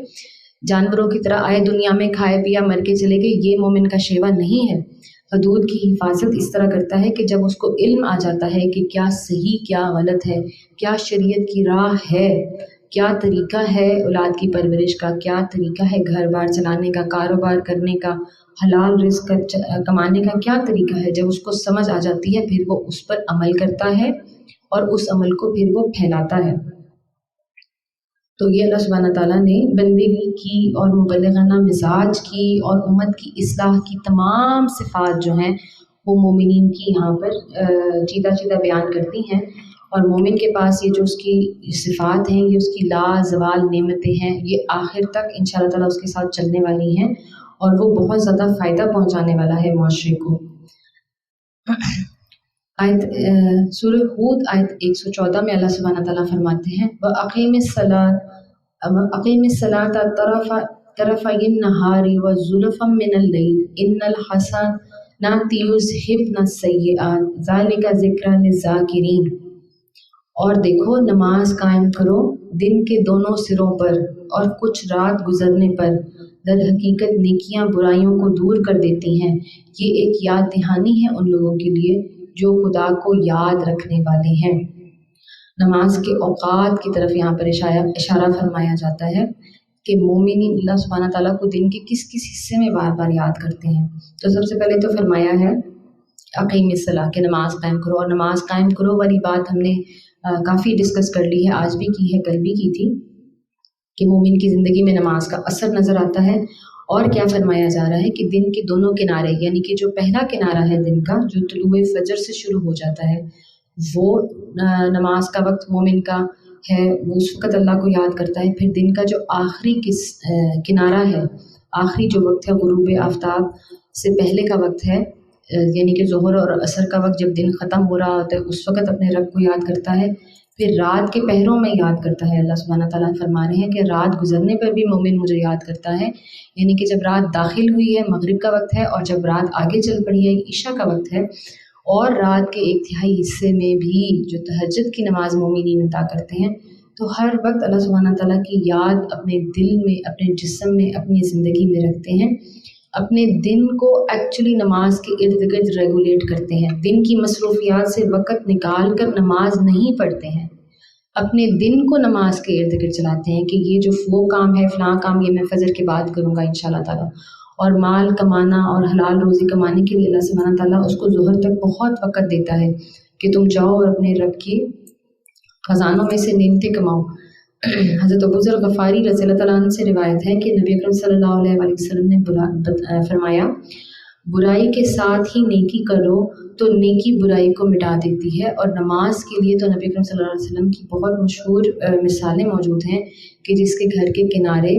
Speaker 1: جانوروں کی طرح آئے دنیا میں کھائے پیا مر کے چلے گئے، یہ مومن کا شیوہ نہیں ہے۔ حدود کی حفاظت اس طرح کرتا ہے کہ جب اس کو علم آ جاتا ہے کہ کیا صحیح کیا غلط ہے، کیا شریعت کی راہ ہے، کیا طریقہ ہے اولاد کی پرورش کا، کیا طریقہ ہے گھر بار چلانے کا، کاروبار کرنے کا، حلال رزق کمانے کا کیا طریقہ ہے، جب اس کو سمجھ آ جاتی ہے پھر وہ اس پر عمل کرتا ہے اور اس عمل کو پھر وہ پھیلاتا ہے۔ تو یہ اللہ سبحانہ تعالیٰ نے بندگی کی اور مبلغانہ مزاج کی اور امت کی اصلاح کی تمام صفات جو ہیں وہ مومنین کی یہاں پر چیدہ چیدہ بیان کرتی ہیں، اور مومن کے پاس یہ جو اس کی صفات ہیں، یہ اس کی لا زوال نعمتیں ہیں، یہ آخر تک انشاءاللہ تعالیٰ اس کے ساتھ چلنے والی ہیں اور وہ بہت زیادہ فائدہ پہنچانے والا ہے معاشرے کو۔ آیت سورہ ہود آیت 114 میں اللہ سبحانہ تعالیٰ فرماتے ہیں وَأَقِیمِ الصَّلَاةَ طَرَفَیِ النَّہَارِ وَزُلَفًا مِّنَ اللَّیلِ إِنَّ الْحَسَنَاتِ یُذْہِبْنَ السَّیِّئَاتِ ذَلِکَ ذِکْرًا لِلذَّاکِرِینَ، اور دیکھو نماز قائم کرو دن کے دونوں سروں پر اور کچھ رات گزرنے پر، در حقیقت نیکیاں برائیوں کو دور کر دیتی ہیں، یہ ایک یاد دہانی ہے ان لوگوں کے لیے جو خدا کو یاد رکھنے والے ہیں۔ نماز کے اوقات کی طرف یہاں پر اشارہ فرمایا جاتا ہے کہ مومنین اللہ سبحانہ تعالیٰ کو دن کے کس کس حصے میں بار بار یاد کرتے ہیں۔ تو سب سے پہلے تو فرمایا ہے اقیم الصلاۃ کہ نماز قائم کرو، اور نماز قائم کرو والی بات ہم نے کافی ڈسکس کر لی ہے، آج بھی کی ہے، کل بھی کی تھی، کہ مومن کی زندگی میں نماز کا اثر نظر آتا ہے۔ اور کیا فرمایا جا رہا ہے کہ دن کے دونوں کنارے، یعنی کہ جو پہلا کنارہ ہے دن کا، جو طلوع فجر سے شروع ہو جاتا ہے، وہ نماز کا وقت مومن کا ہے، وہ اس وقت اللہ کو یاد کرتا ہے۔ پھر دن کا جو آخری کنارہ ہے، آخری جو وقت ہے غروب آفتاب سے پہلے کا وقت ہے، یعنی کہ ظہر اور عصر کا وقت، جب دن ختم ہو رہا ہوتا ہے اس وقت اپنے رب کو یاد کرتا ہے۔ پھر رات کے پہروں میں یاد کرتا ہے۔ اللہ سبحانہ تعالیٰ فرما رہے ہیں کہ رات گزرنے پر بھی مومن مجھے یاد کرتا ہے، یعنی کہ جب رات داخل ہوئی ہے مغرب کا وقت ہے، اور جب رات آگے چل پڑی ہے عشاء کا وقت ہے، اور رات کے ایک تہائی حصے میں بھی جو تہجد کی نماز مومنین ادا کرتے ہیں، تو ہر وقت اللہ سبحانہ تعالیٰ کی یاد اپنے دل میں، اپنے جسم میں، اپنی زندگی میں رکھتے ہیں، اپنے دن کو ایکچولی نماز کے ارد گرد ریگولیٹ کرتے ہیں۔ دن کی مصروفیات سے وقت نکال کر نماز نہیں پڑھتے ہیں، اپنے دن کو نماز کے ارد گرد چلاتے ہیں کہ یہ جو وہ کام ہے، فلاں کام یہ میں فجر کے بعد کروں گا انشاءاللہ تعالیٰ۔ اور مال کمانا اور حلال روزی کمانے کے لیے اللہ سبحانہ تعالیٰ اس کو ظہر تک بہت وقت دیتا ہے کہ تم جاؤ اور اپنے رب کی خزانوں میں سے نعمتیں کماؤ۔ حضرت ابو ذر غفاری رضی اللہ تعالیٰ عنہ سے روایت ہے کہ نبی اکرم صلی اللہ علیہ وآلہ وسلم نے فرمایا، برائی کے ساتھ ہی نیکی کرو تو نیکی برائی کو مٹا دیتی ہے۔ اور نماز کے لیے تو نبی اکرم صلی اللہ علیہ وسلم کی بہت مشہور مثالیں موجود ہیں کہ جس کے گھر کے کنارے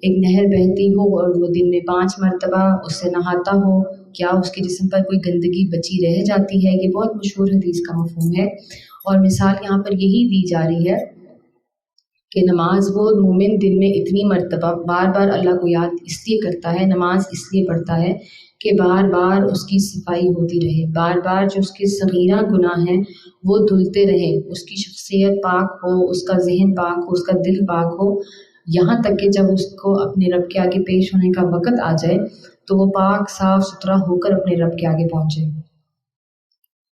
Speaker 1: ایک نہر بہتی ہو اور وہ دن میں 5 مرتبہ اس سے نہاتا ہو، کیا اس کے جسم پر کوئی گندگی بچی رہ جاتی ہے؟ یہ بہت مشہور حدیث کا مفہوم ہے، اور مثال یہاں پر یہی دی جا رہی ہے کہ نماز وہ مومن دن میں اتنی مرتبہ بار بار اللہ کو یاد اس لیے کرتا ہے، نماز اس لیے پڑھتا ہے کہ بار بار اس کی صفائی ہوتی رہے، بار بار جو اس کے صغیرہ گناہ ہیں وہ دھلتے رہیں، اس کی شخصیت پاک ہو، اس کا ذہن پاک ہو، اس کا دل پاک ہو، یہاں تک کہ جب اس کو اپنے رب کے آگے پیش ہونے کا وقت آ جائے تو وہ پاک صاف ستھرا ہو کر اپنے رب کے آگے پہنچے۔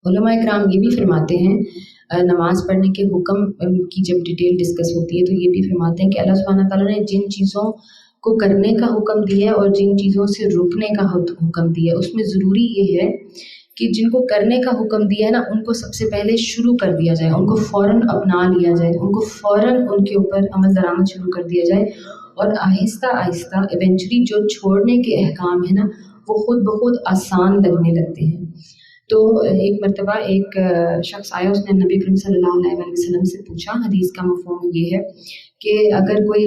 Speaker 1: علماء کرام یہ بھی فرماتے ہیں، نماز پڑھنے کے حکم کی جب ڈیٹیل ڈسکس ہوتی ہے تو یہ بھی فرماتے ہیں کہ اللہ سبحانہ تعالیٰ نے جن چیزوں کو کرنے کا حکم دیا ہے اور جن چیزوں سے رکنے کا حکم دیا ہے، اس میں ضروری یہ ہے کہ جن کو کرنے کا حکم دیا ہے نا، ان کو سب سے پہلے شروع کر دیا جائے، ان کو فوراً اپنا لیا جائے، ان کو فوراً ان کے اوپر عمل درآمد شروع کر دیا جائے، اور آہستہ آہستہ ایونچولی جو چھوڑنے کے احکام ہیں نا وہ خود بخود آسان لگنے لگتے ہیں۔ تو ایک مرتبہ ایک شخص آیا، اس نے نبی کریم صلی اللہ علیہ وسلم سے پوچھا، حدیث کا مفہوم یہ ہے کہ اگر کوئی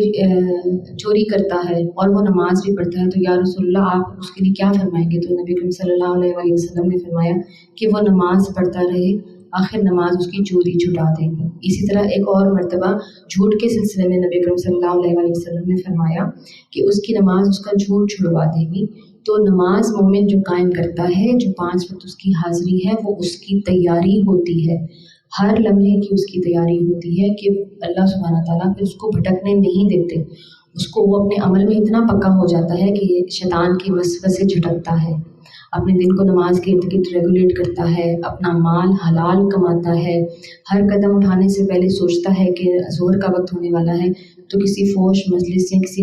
Speaker 1: چوری کرتا ہے اور وہ نماز بھی پڑھتا ہے تو یا رسول اللہ آپ اس کے لیے کیا فرمائیں گے؟ تو نبی کریم صلی اللہ علیہ وسلم نے فرمایا کہ وہ نماز پڑھتا رہے، آخر نماز اس کی چوری چھٹا دے گی۔ اسی طرح ایک اور مرتبہ جھوٹ کے سلسلے میں نبی کریم صلی اللہ علیہ وسلم نے فرمایا کہ اس کی نماز اس کا جھوٹ چھڑوا دے گی۔ تو نماز مومن جو قائم کرتا ہے، جو 5 وقت اس کی حاضری ہے، وہ اس کی تیاری ہوتی ہے، ہر لمحے کی اس کی تیاری ہوتی ہے کہ اللہ سبحانہ تعالیٰ پھر اس کو بھٹکنے نہیں دیتے، اس کو وہ اپنے عمل میں اتنا پکا ہو جاتا ہے کہ شیطان کی وسوسے سے جھٹکتا ہے، اپنے دن کو نماز کے ارد گرد ریگولیٹ کرتا ہے، اپنا مال حلال کماتا ہے، ہر قدم اٹھانے سے پہلے سوچتا ہے کہ ظہر کا وقت ہونے والا ہے تو کسی فوش مجلس یا کسی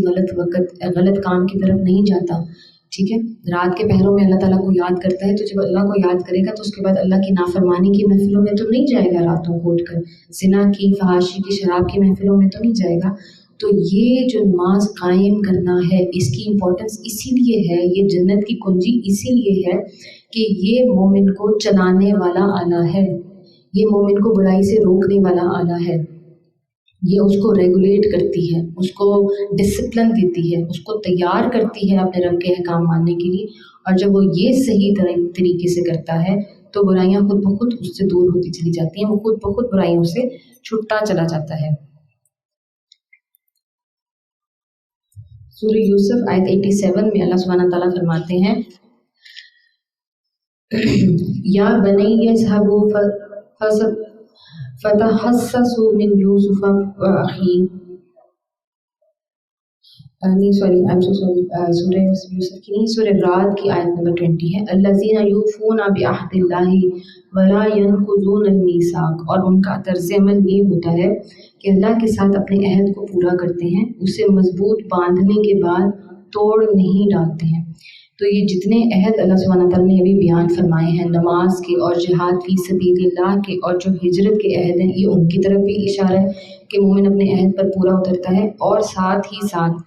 Speaker 1: غلط کام کی طرف نہیں جاتا، ٹھیک ہے۔ رات کے پہروں میں اللہ تعالیٰ کو یاد کرتا ہے، تو جب اللہ کو یاد کرے گا تو اس کے بعد اللہ کی نافرمانی کی محفلوں میں تو نہیں جائے گا، راتوں کو اٹھ کر زنا کی، فحاشی کی، شراب کی محفلوں میں تو نہیں جائے گا۔ تو یہ جو نماز قائم کرنا ہے، اس کی امپورٹنس اسی لیے ہے، یہ جنت کی کنجی اسی لیے ہے کہ یہ مومن کو چلانے والا آلہ ہے، یہ مومن کو برائی سے روکنے والا آلہ ہے، یہ اس کو ریگولیٹ کرتی ہے، اس کو ڈسپلن دیتی ہے، اس کو تیار کرتی ہے اپنے رب کے احکام ماننے کے لیے، اور جب وہ یہ صحیح طریقے سے کرتا ہے تو برائیاں خود بخود اس سے دور ہوتی چلی جاتی ہیں، وہ خود بخود برائیوں سے چھٹتا چلا جاتا ہے۔ سورہ یوسف آیت 87 میں اللہ سبحانہ تعالیٰ فرماتے ہیں، یا بنی اذهبوا فتحسسوا من یوسف واخیہ نہیں sorry I am so sorry, سورہ یوسف کی نہیں، سورہ رعد کی آیت نمبر 20 ہے، الذین یوفون بعہد اللہ ولا ینقضون المیثاق، اور ان کا طرز عمل یہ ہوتا ہے کہ اللہ کے ساتھ اپنے عہد کو پورا کرتے ہیں، اسے مضبوط باندھنے کے بعد توڑ نہیں ڈالتے ہیں۔ تو یہ جتنے عہد اللہ سبحانہ تعالیٰ نے ابھی بیان فرمائے ہیں، نماز کے اور جہاد فی سبیل اللہ کے اور جو ہجرت کے عہد ہیں، یہ ان کی طرف بھی اشارہ ہے کہ مومن اپنے عہد پر پورا اترتا ہے، اور ساتھ ہی ساتھ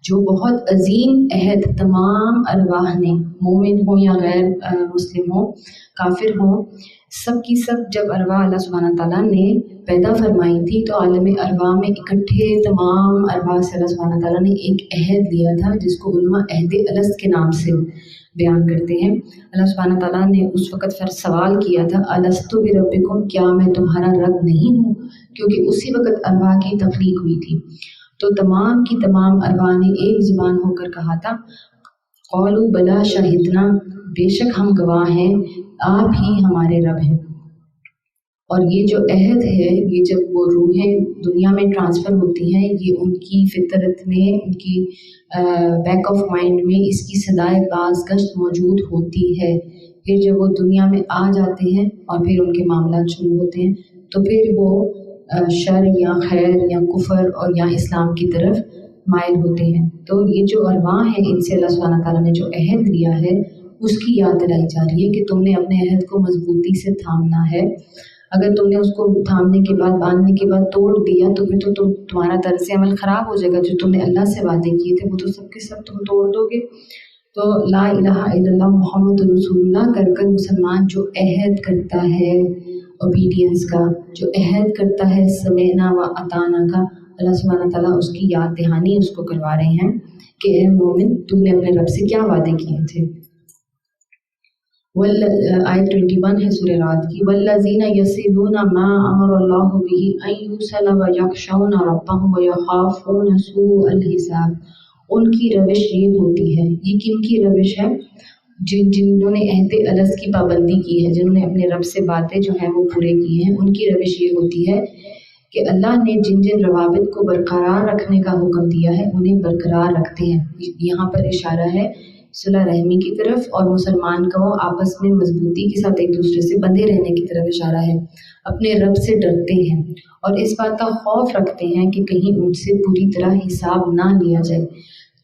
Speaker 1: جو بہت عظیم عہد تمام ارواح نے، مومن ہوں یا غیر مسلم ہوں، کافر ہوں، سب کی سب جب ارواح اللہ سبحانہ تعالیٰ نے پیدا فرمائی تھی تو عالم ارواح میں اکٹھے تمام ارواح سے اللہ سبحانہ تعالیٰ نے ایک عہد لیا تھا، جس کو علماء عہد الست کے نام سے بیان کرتے ہیں۔ اللہ سبحانہ تعالیٰ نے اس وقت سوال کیا تھا، الستو بربکم، کیا میں تمہارا رب نہیں ہوں؟ کیونکہ اسی وقت ارواح کی تخلیق ہوئی تھی۔ تو تمام کی تمام ارواح نے ایک زبان ہو کر کہا تھا، قالوا بلا شہدنا، بے شک ہم گواہ ہیں، آپ ہی ہمارے رب ہیں۔ اور یہ جو عہد ہے، یہ جب وہ روحیں دنیا میں ٹرانسفر ہوتی ہیں، یہ ان کی فطرت میں، ان کی بیک آف مائنڈ میں اس کی صدائے بازگشت موجود ہوتی ہے۔ پھر جب وہ دنیا میں آ جاتے ہیں اور پھر ان کے معاملات شروع ہوتے ہیں، تو پھر وہ شر یا خیر یا کفر اور یا اسلام کی طرف مائل ہوتے ہیں۔ تو یہ جو ارواح ہیں، ان سے اللہ سبحانہ تعالیٰ نے جو عہد لیا ہے، اس کی یاد دلائی جا رہی ہے کہ تم نے اپنے عہد کو مضبوطی سے تھامنا ہے۔ اگر تم نے اس کو تھامنے کے بعد، باندھنے کے بعد توڑ دیا، تو پھر تو تمہارا طرز عمل خراب ہو جائے گا۔ جو تم نے اللہ سے وعدے کیے تھے وہ تو سب کے سب تم توڑ دو گے۔ تو لا الہ الا اللہ محمد رسول اللہ کر کر مسلمان جو عہد کرتا ہے اوبیڈینس کا، جو عہد کرتا ہے سمعنا و اطعنا کا، اللہ سبحانہ تعالیٰ اس کی یاد دہانی اس کو کروا رہے ہیں کہ اے مومن، تم نے اپنے رب سے کیا وعدے کیے تھے۔ آیت 21 ہے سورہ رعد کی، والذین یصلون ما امر اللہ به ان یوصل ویخشون ربهم ویخافون سوء الحساب۔ ان کی روش یہ ہوتی ہے، یہ کن کی روش ہے؟ جنہوں نے عہد الست کی پابندی کی ہے، جنہوں نے اپنے رب سے باتیں جو ہیں وہ پورے کی ہیں، ان کی روش یہ ہوتی ہے کہ اللہ نے جن جن روابط کو برقرار رکھنے کا حکم دیا ہے انہیں برقرار رکھتے ہیں۔ یہاں پر اشارہ ہے صلح رحمی کی طرف، اور مسلمان کو آپس میں مضبوطی کے ساتھ ایک دوسرے سے بندھے رہنے کی طرف اشارہ ہے۔ اپنے رب سے ڈرتے ہیں اور اس بات کا خوف رکھتے ہیں کہ کہیں ان سے پوری طرح حساب نہ لیا جائے۔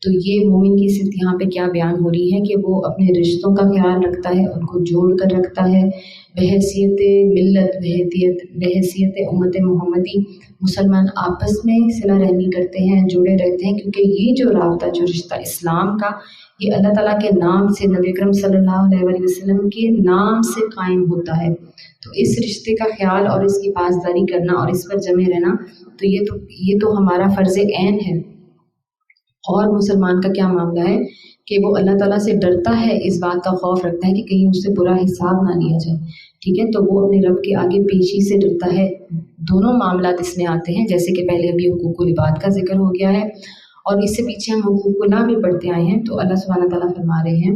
Speaker 1: تو یہ مومن کی صفت یہاں پہ کیا بیان ہو رہی ہے کہ وہ اپنے رشتوں کا خیال رکھتا ہے، ان کو جوڑ کر رکھتا ہے، بحیثیت ملت، بحیثیت امت محمدی مسلمان آپس میں صلہ رحمی کرتے ہیں، جڑے رہتے ہیں، کیونکہ یہ جو رابطہ، جو رشتہ اسلام کا، یہ اللہ تعالیٰ کے نام سے، نبی اکرم صلی اللہ علیہ وسلم کے نام سے قائم ہوتا ہے۔ تو اس رشتے کا خیال اور اس کی پاسداری کرنا اور اس پر جمع رہنا، تو یہ تو ہمارا فرض عین ہے۔ اور مسلمان کا کیا معاملہ ہے کہ وہ اللہ تعالیٰ سے ڈرتا ہے، اس بات کا خوف رکھتا ہے کہ کہیں اس سے برا حساب نہ لیا جائے، ٹھیک ہے۔ تو وہ اپنے رب کے آگے پیشی سے ڈرتا ہے۔ دونوں معاملات اس میں آتے ہیں، جیسے کہ پہلے ابھی حقوق العباد کا ذکر ہو گیا ہے، اور اس سے پیچھے ہم حقوق اللہ بھی پڑھتے آئے ہیں۔ تو اللہ سبحانہ تعالیٰ فرما رہے ہیں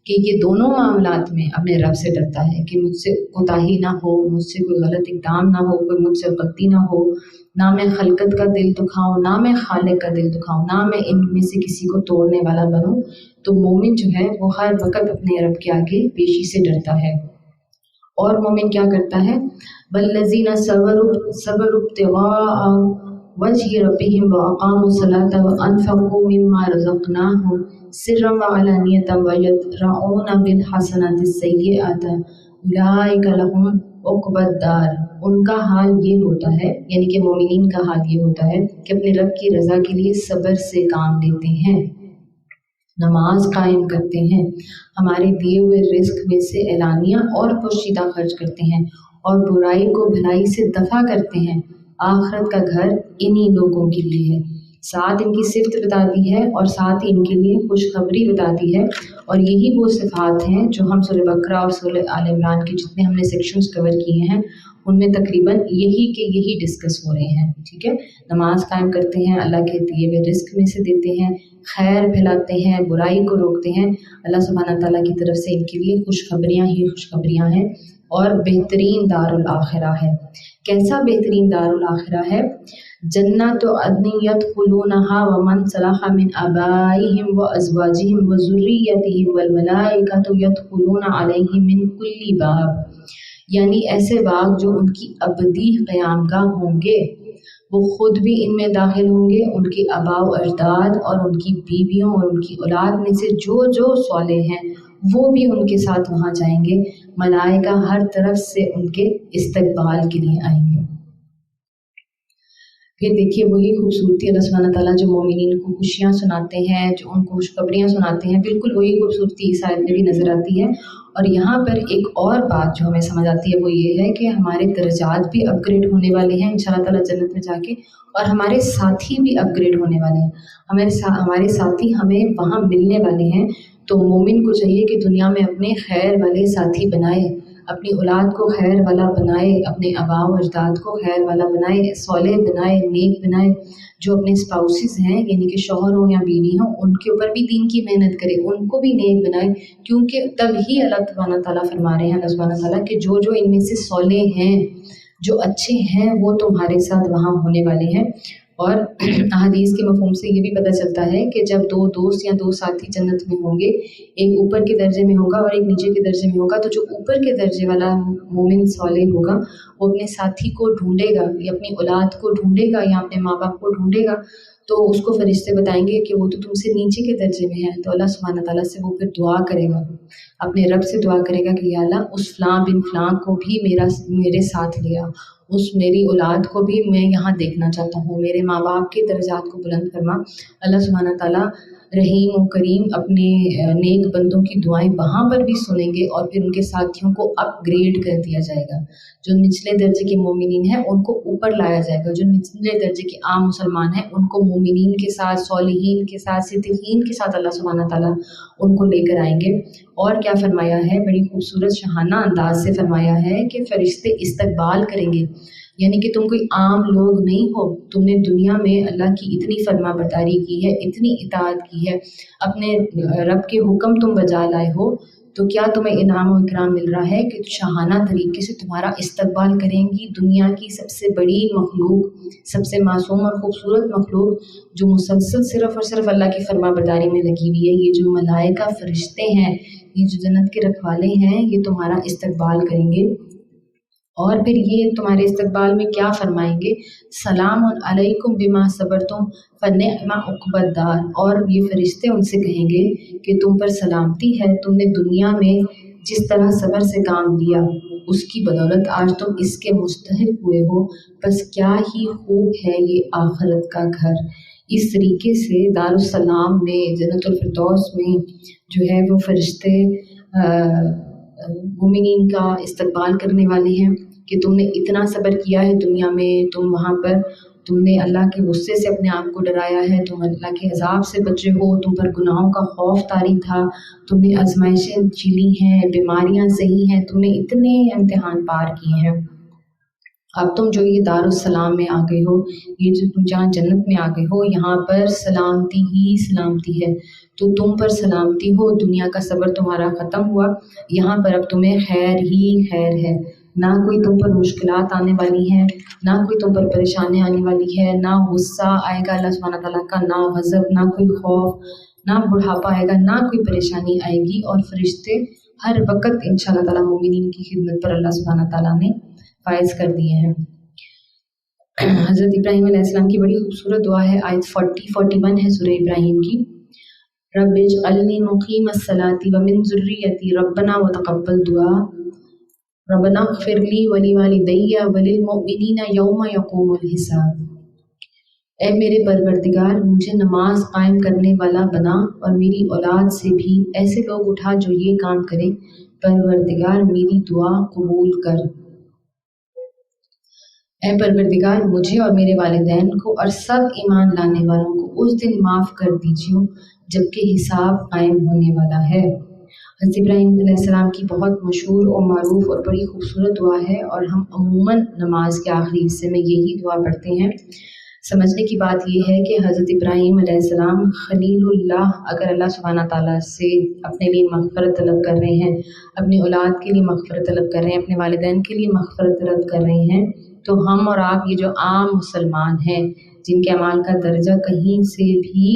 Speaker 1: کہ یہ دونوں معاملات میں اپنے رب سے ڈرتا ہے کہ مجھ سے کوتاہی نہ ہو، مجھ سے کوئی غلط اقدام نہ ہو، کوئی مجھ سے غلطی نہ ہو، نہ میں خلقت کا دل دکھاؤں، نہ میں خالق کا دل دکھاؤں، نہ میں ان میں سے کسی کو توڑنے والا بنوں۔ تو مومن جو ہے وہ ہر وقت اپنے رب کے آگے پیشی سے ڈرتا ہے۔ اور مومن کیا کرتا ہے؟ والذین صبروا ابتغاء وجہ ربہم واقاموا الصلاۃ وانفقوا مما رزقناہم سرا وعلانیۃ ویدرؤون بالحسنۃ السیئۃ اولئک لہم عقبی الدار۔ ان کا حال یہ ہوتا ہے، یعنی کہ مومنین کا حال یہ ہوتا ہے کہ اپنے رب کی رضا کے لیے صبر سے کام لیتے ہیں، نماز قائم کرتے ہیں، ہمارے دیے ہوئے رزق میں سے اعلانیہ اور پوشیدہ خرچ کرتے ہیں، اور برائی کو بھلائی سے دفع کرتے ہیں۔ آخرت کا گھر انہی لوگوں کے لیے ہے۔ ساتھ ان کی صفت بتا دی ہے اور ساتھ ہی ان کے لیے خوشخبری بتا دی ہے، اور یہی وہ صفات ہیں جو ہم سورہ بقرہ اور سورہ آل عمران کے جتنے ہم نے سیکشنز کور کیے ہیں ان میں تقریباً یہی ڈسکس ہو رہے ہیں، ٹھیک ہے۔ نماز قائم کرتے ہیں، اللہ کے دیے ہوئے رزق میں سے دیتے ہیں، خیر پھیلاتے ہیں، برائی کو روکتے ہیں، اللہ سبحانہ تعالیٰ کی طرف سے ان کے لیے خوشخبریاں ہی خوشخبریاں ہیں۔ اور بہترین دارالآخرہ ہے۔ کیسا بہترین دارالآخرہ ہے؟ جنات عدن یدخلونہا ومن صلح من آبائہم وازواجہم وذریتہم والملائکۃ یدخلون علیہم من کل باب، یعنی ایسے باغ جو ان کی ابدی قیام گاہ ہوں گے، وہ خود بھی ان میں داخل ہوں گے، ان کے آباء و اجداد اور ان کی بیویوں اور ان کی اولاد میں سے جو جو صالح ہیں وہ بھی ان کے ساتھ وہاں جائیں گے۔ ملائکہ ہر طرف سے ان کے استقبال کے لیے آئیں گے۔ پھر دیکھیے وہی خوبصورتی اللہ سبحانہ تعالیٰ جو مومنین کو خوشیاں سناتے ہیں، جو ان کو خوشخبریاں سناتے ہیں، بالکل وہی خوبصورتی اس آیت میں بھی نظر آتی ہے۔ اور یہاں پر ایک اور بات جو ہمیں سمجھ آتی ہے وہ یہ ہے کہ ہمارے درجات بھی اپ گریڈ ہونے والے ہیں انشاءاللہ تعالیٰ جنت میں جا کے، اور ہمارے ساتھی بھی اپ گریڈ ہونے والے ہیں، ہمارے ساتھی ہمیں وہاں ملنے والے ہیں۔ تو مومن کو چاہیے کہ دنیا میں اپنے خیر والے ساتھی بنائے، اپنی اولاد کو خیر والا بنائے، اپنے آباء و اجداد کو خیر والا بنائے، صالح بنائے، نیک بنائے۔ جو اپنے اسپاؤسز ہیں یعنی کہ شوہر ہوں یا بیوی ہوں، ان کے اوپر بھی دین کی محنت کرے، ان کو بھی نیک بنائے، کیونکہ تب ہی اللہ سبحانہ تعالیٰ فرما رہے ہیں، اللہ سبحانہ تعالیٰ کہ جو جو ان میں سے صالح ہیں، جو اچھے ہیں، وہ تمہارے ساتھ وہاں ہونے والے ہیں۔ اور احادیث کے مفہوم سے یہ بھی پتہ چلتا ہے کہ جب دو دوست یا دو ساتھی جنت میں ہوں گے، ایک اوپر کے درجے میں ہوگا اور ایک نیچے کے درجے میں ہوگا، تو جو اوپر کے درجے والا مومن صالح ہوگا وہ اپنے ساتھی کو ڈھونڈے گا، یا اپنی اولاد کو ڈھونڈے گا، یا اپنے ماں باپ کو ڈھونڈے گا، تو اس کو فرشتے بتائیں گے کہ وہ تو تم سے نیچے کے درجے میں ہے۔ تو اللہ سبحانہ تعالیٰ سے وہ پھر دعا کرے گا، اپنے رب سے دعا کرے گا کہ یا اللہ اس فلاں بن فلاں کو بھی میرے ساتھ لیا، اس میری اولاد کو بھی میں یہاں دیکھنا چاہتا ہوں، میرے ماں باپ کے درجات کو بلند فرما۔ اللہ سبحانہ تعالیٰ رحیم و کریم اپنے نیک بندوں کی دعائیں وہاں پر بھی سنیں گے، اور پھر ان کے ساتھیوں کو اپ گریڈ کر دیا جائے گا۔ جو نچلے درجے کے مومنین ہیں ان کو اوپر لایا جائے گا، جو نچلے درجے کے عام مسلمان ہیں ان کو مومنین کے ساتھ، صالحین کے ساتھ، صدیقین کے ساتھ اللہ سبحانہ تعالیٰ ان کو لے کر آئیں گے۔ اور کیا فرمایا ہے، بڑی خوبصورت شاہانہ انداز سے فرمایا ہے کہ فرشتے استقبال کریں گے، یعنی کہ تم کوئی عام لوگ نہیں ہو، تم نے دنیا میں اللہ کی اتنی فرما برداری کی ہے، اتنی اطاعت کی ہے، اپنے رب کے حکم تم بجا لائے ہو، تو کیا تمہیں انعام و اکرام مل رہا ہے کہ شاہانہ طریقے سے تمہارا استقبال کریں گی دنیا کی سب سے بڑی مخلوق، سب سے معصوم اور خوبصورت مخلوق جو مسلسل صرف اور صرف اللہ کی فرما برداری میں لگی ہوئی ہے۔ یہ جو ملائکہ فرشتے ہیں، یہ جو جنت کے رکھوالے ہیں، یہ تمہارا استقبال کریں گے۔ اور پھر یہ تمہارے استقبال میں کیا فرمائیں گے، سلام علیکم بما صبرتم فنعم عقبی الدار۔ اور یہ فرشتے ان سے کہیں گے کہ تم پر سلامتی ہے، تم نے دنیا میں جس طرح صبر سے کام لیا اس کی بدولت آج تم اس کے مستحق ہوئے ہو، بس کیا ہی خوب ہے یہ آخرت کا گھر۔ اس طریقے سے دارالسلام میں، جنت الفردوس میں جو ہے وہ فرشتے مومنین کا استقبال کرنے والے ہیں کہ تم نے اتنا صبر کیا ہے دنیا میں، تم وہاں پر تم نے اللہ کے غصے سے اپنے آپ کو ڈرایا ہے، تم اللہ کے عذاب سے بچے ہو، تم پر گناہوں کا خوف طاری تھا، تم نے آزمائشیں جھیلی ہیں، بیماریاں سہی ہیں، تم نے اتنے امتحان پار کیے ہیں۔ اب تم جو یہ دارالسلام میں آ گئے ہو، یہ جو تم جہاں جنت میں آ گئے ہو، یہاں پر سلامتی ہی سلامتی ہے، تو تم پر سلامتی ہو، دنیا کا صبر تمہارا ختم ہوا، یہاں پر اب تمہیں خیر ہی خیر ہے، نہ کوئی تم پر مشکلات آنے والی ہیں، نہ کوئی تم پر پریشانی آنے والی ہے، نہ غصہ آئے گا اللہ سبحانہ تعالیٰ کا، نہ غضب، نہ کوئی خوف، نہ بڑھاپا آئے گا، نہ کوئی پریشانی آئے گی۔ اور فرشتے ہر وقت انشاءاللہ تعالیٰ مومنین کی خدمت پر اللہ سبحانہ تعالیٰ نے فائز کر دیے ہیں۔ حضرت ابراہیم علیہ السلام کی بڑی خوبصورت دعا ہے، آیت 41 ہے سورہ ابراہیم کی، رب اجعلنی مقیم الصلاۃ ومن ذریتی ربنا وتقبل دعا ربنا اغفر لی ولوالدی وللمؤمنین یوم یقوم الحساب۔ اے میرے پروردگار، مجھے نماز قائم کرنے والا بنا اور میری اولاد سے بھی ایسے لوگ اٹھا جو یہ کام کریں، پروردگار میری دعا قبول کر۔ اے پروردگار، مجھے اور میرے والدین کو اور سب ایمان لانے والوں کو اس دن معاف کر دیجیے جبکہ حساب قائم ہونے والا ہے۔ حضرت ابراہیم علیہ السلام کی بہت مشہور اور معروف اور بڑی خوبصورت دعا ہے، اور ہم عموماً نماز کے آخری حصے میں یہی دعا پڑھتے ہیں۔ سمجھنے کی بات یہ ہے کہ حضرت ابراہیم علیہ السلام خلیل اللہ اگر اللہ سبحانہ تعالیٰ سے اپنے لیے مغفرت طلب کر رہے ہیں، اپنی اولاد کے لیے مغفرت طلب کر رہے ہیں، اپنے والدین کے لیے مغفرت طلب کر رہے ہیں، تو ہم اور آپ یہ جو عام مسلمان ہیں جن کے اعمال کا درجہ کہیں سے بھی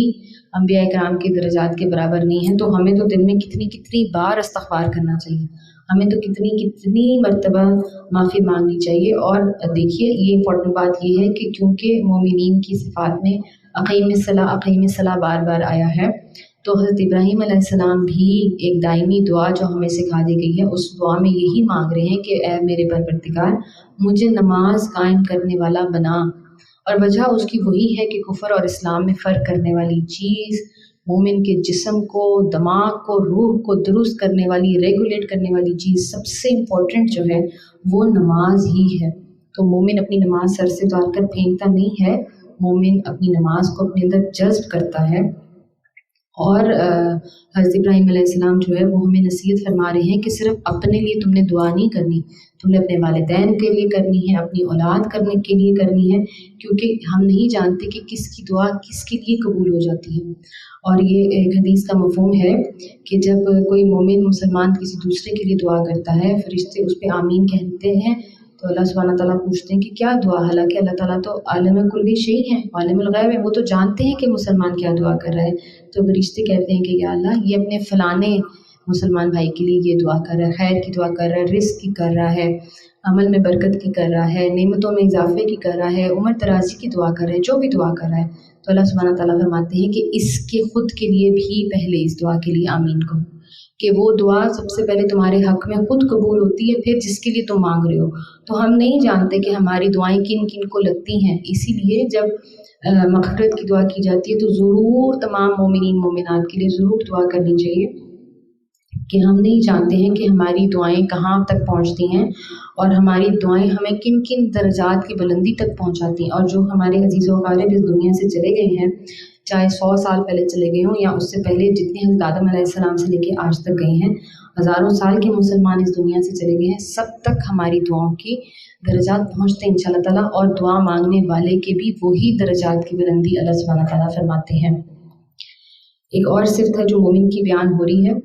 Speaker 1: انبیاء کرام کے درجات کے برابر نہیں ہے، تو ہمیں تو دن میں کتنی بار استغفار کرنا چاہیے، ہمیں تو کتنی مرتبہ معافی مانگنی چاہیے۔ اور دیکھیے یہ امپورٹنٹ بات یہ ہے کہ کیونکہ مومنین کی صفات میں اقیم الصلاۃ بار بار آیا ہے، تو حضرت ابراہیم علیہ السلام بھی ایک دائمی دعا جو ہمیں سکھا دی گئی ہے، اس دعا میں یہی مانگ رہے ہیں کہ اے میرے پروردگار مجھے نماز قائم کرنے والا بنا۔ اور وجہ اس کی وہی ہے کہ کفر اور اسلام میں فرق کرنے والی چیز، مومن کے جسم کو، دماغ کو، روح کو درست کرنے والی، ریگولیٹ کرنے والی چیز سب سے امپورٹنٹ جو ہے وہ نماز ہی ہے۔ تو مومن اپنی نماز سر سے اتار کر پھینکتا نہیں ہے، مومن اپنی نماز کو اپنے اندر جذب کرتا ہے۔ اور حضرت ابراہیم علیہ السلام جو ہے وہ ہمیں نصیحت فرما رہے ہیں کہ صرف اپنے لیے تم نے دعا نہیں کرنی، تم نے اپنے والدین کے لیے کرنی ہے، اپنی اولاد کرنے کے لیے کرنی ہے، کیونکہ ہم نہیں جانتے کہ کس کی دعا کس کے لیے قبول ہو جاتی ہے۔ اور یہ ایک حدیث کا مفہوم ہے کہ جب کوئی مومن مسلمان کسی دوسرے کے لیے دعا کرتا ہے، فرشتے اس پہ آمین کہتے ہیں، تو اللہ سبحانہ تعالیٰ پوچھتے ہیں کہ کیا دعا، حالانکہ اللہ تعالیٰ تو عالم کل شیء ہے، عالم الغیب ہے، وہ تو جانتے ہیں کہ مسلمان کیا دعا کر رہا ہے۔ تو فرشتے کہتے ہیں کہ یا اللہ یہ اپنے فلانے مسلمان بھائی کے لیے یہ دعا کر رہا ہے، خیر کی دعا کر رہا ہے، رزق کی کر رہا ہے، عمل میں برکت کی کر رہا ہے، نعمتوں میں اضافے کی کر رہا ہے، عمر درازی کی دعا کر رہا ہے، جو بھی دعا کر رہا ہے، تو اللہ سبحانہ تعالیٰ فرماتے ہیں کہ اس کے خود کے لیے بھی پہلے اس دعا کے لیے آمین کہو، کہ وہ دعا سب سے پہلے تمہارے حق میں خود قبول ہوتی ہے، پھر جس کے لیے تم مانگ رہے ہو۔ تو ہم نہیں جانتے کہ ہماری دعائیں کن کن کو لگتی ہیں، اسی لیے جب مغفرت کی دعا کی جاتی ہے تو ضرور تمام مومنین مومنات کے لیے ضرور دعا کرنی چاہیے، کہ ہم نہیں جانتے ہیں کہ ہماری دعائیں کہاں تک پہنچتی ہیں اور ہماری دعائیں ہمیں کن کن درجات کی بلندی تک پہنچاتی ہیں۔ اور جو ہمارے عزیز و اقارب اس دنیا سے چلے گئے ہیں، چاہے 100 سال پہلے چلے گئے ہوں یا اس سے پہلے جتنے حضرت آدم علیہ السلام سے لے کے آج تک گئے ہیں، ہزاروں سال کے مسلمان اس دنیا سے چلے گئے ہیں، سب تک ہماری دعاؤں کی درجات پہنچتے ہیں انشاءاللہ تعالیٰ، اور دعا مانگنے والے کے بھی وہی درجات کی بلندی اللہ سبحانہ تعالیٰ فرماتے ہیں۔ ایک اور صفت ہے جو مومن کی بیان ہو رہی ہے،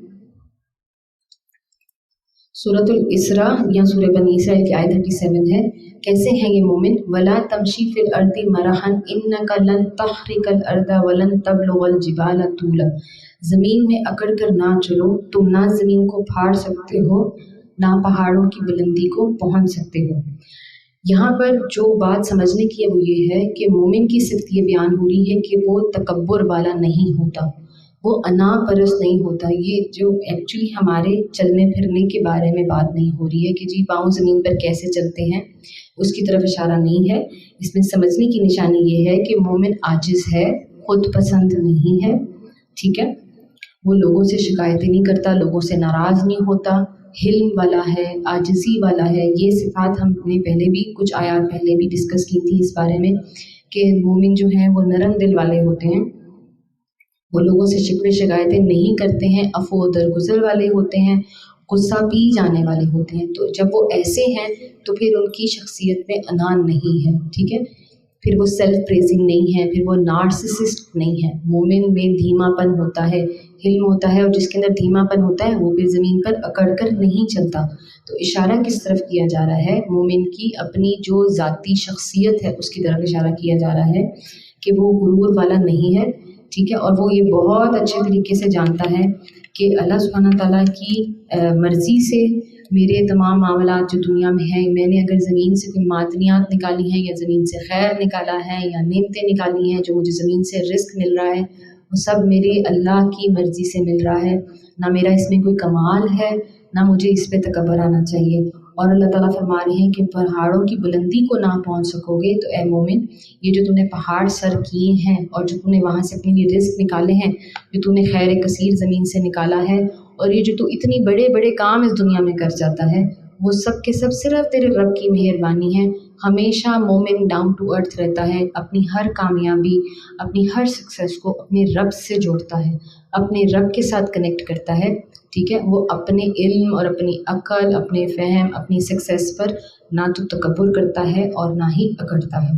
Speaker 1: سورۃ الاسراء یا سورہ بنی اسرائیل کی آیت 37 ہے۔ کیسے ہیں یہ مومن؟ وَلَا تَمْشِي فِي الْأَرْضِ مَرَحًا إِنَّكَ لَن تَخْرِقَ الْأَرْضَ وَلَن تَبْلُغَ الْجِبَالَ طُولًا۔ زمین میں اکڑ کر نہ چلو، تم نہ زمین کو پھاڑ سکتے ہو، نہ پہاڑوں کی بلندی کو پہنچ سکتے ہو۔ یہاں پر جو بات سمجھنے کی ہے وہ یہ ہے کہ مومن کی صفت یہ بیان ہو رہی ہے کہ وہ تکبر والا نہیں ہوتا، وہ انا پرست نہیں ہوتا۔ یہ جو ایکچولی ہمارے چلنے پھرنے کے بارے میں بات نہیں ہو رہی ہے کہ جی پاؤں زمین پر کیسے چلتے ہیں، اس کی طرف اشارہ نہیں ہے۔ اس میں سمجھنے کی نشانی یہ ہے کہ مومن عاجز ہے، خود پسند نہیں ہے، ٹھیک ہے، وہ لوگوں سے شکایتیں نہیں کرتا، لوگوں سے ناراض نہیں ہوتا، حلم والا ہے، عاجزی والا ہے۔ یہ صفات ہم نے پہلے بھی کچھ آیات پہلے بھی ڈسکس کی تھی اس بارے میں کہ مومن جو ہیں وہ نرم دل والے ہوتے ہیں، وہ لوگوں سے شکوے شکایتیں نہیں کرتے ہیں، عفو و درگزر والے ہوتے ہیں، غصہ پی جانے والے ہوتے ہیں۔ تو جب وہ ایسے ہیں تو پھر ان کی شخصیت میں انا نہیں ہے، ٹھیک ہے، پھر وہ سیلف پریزنگ نہیں ہے، پھر وہ نارسسسٹ نہیں ہے۔ مومن میں دھیما پن ہوتا ہے، حلم ہوتا ہے، اور جس کے اندر دھیما پن ہوتا ہے وہ پھر زمین پر اکڑ کر نہیں چلتا۔ تو اشارہ کس طرف کیا جا رہا ہے؟ مومن کی اپنی جو ذاتی شخصیت ہے اس کی طرف اشارہ کیا جا رہا ہے کہ وہ غرور والا نہیں ہے، ٹھیک ہے، اور وہ یہ بہت اچھے طریقے سے جانتا ہے کہ اللہ سبحانہ تعالیٰ کی مرضی سے میرے تمام معاملات جو دنیا میں ہیں، میں نے اگر زمین سے کوئی معدنیات نکالی ہیں یا زمین سے خیر نکالا ہے یا نعمتیں نکالی ہیں، جو مجھے زمین سے رزق مل رہا ہے، وہ سب میرے اللہ کی مرضی سے مل رہا ہے، نہ میرا اس میں کوئی کمال ہے، نہ مجھے اس پہ تکبر آنا چاہیے۔ اور اللہ تعالیٰ فرما رہے ہیں کہ پہاڑوں کی بلندی کو نہ پہنچ سکو گے، تو اے مومن یہ جو تم نے پہاڑ سر کیے ہیں اور جو تم نے وہاں سے اپنے لیے رزق نکالے ہیں، جو تم نے خیر کثیر زمین سے نکالا ہے، اور یہ جو تو اتنی بڑے بڑے کام اس دنیا میں کر جاتا ہے، وہ سب کے سب صرف تیرے رب کی مہربانی ہے۔ ہمیشہ مومن ڈاؤن ٹو ارتھ رہتا ہے، اپنی ہر کامیابی، اپنی ہر سکسیس کو اپنے رب سے جوڑتا ہے، اپنے رب کے ساتھ کنیکٹ کرتا ہے، ٹھیک ہے، وہ اپنے علم اور اپنی عقل، اپنے فہم، اپنی سکسیس پر نہ تو تکبر کرتا ہے اور نہ ہی اکڑتا ہے۔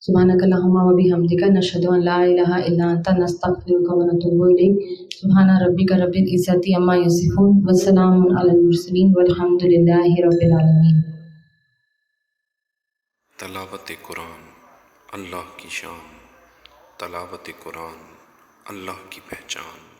Speaker 1: سبحانك اللهم وبحمدك نشهد أن لا إله إلا أنت نستغفرك ونتوب إليك. سبحان ربك رب العزة عما يصفون وسلام على المرسلين والحمد لله رب العالمين.
Speaker 2: تلاوت قرآن اللہ کی شان، تلاوت قرآن اللہ کی پہچان.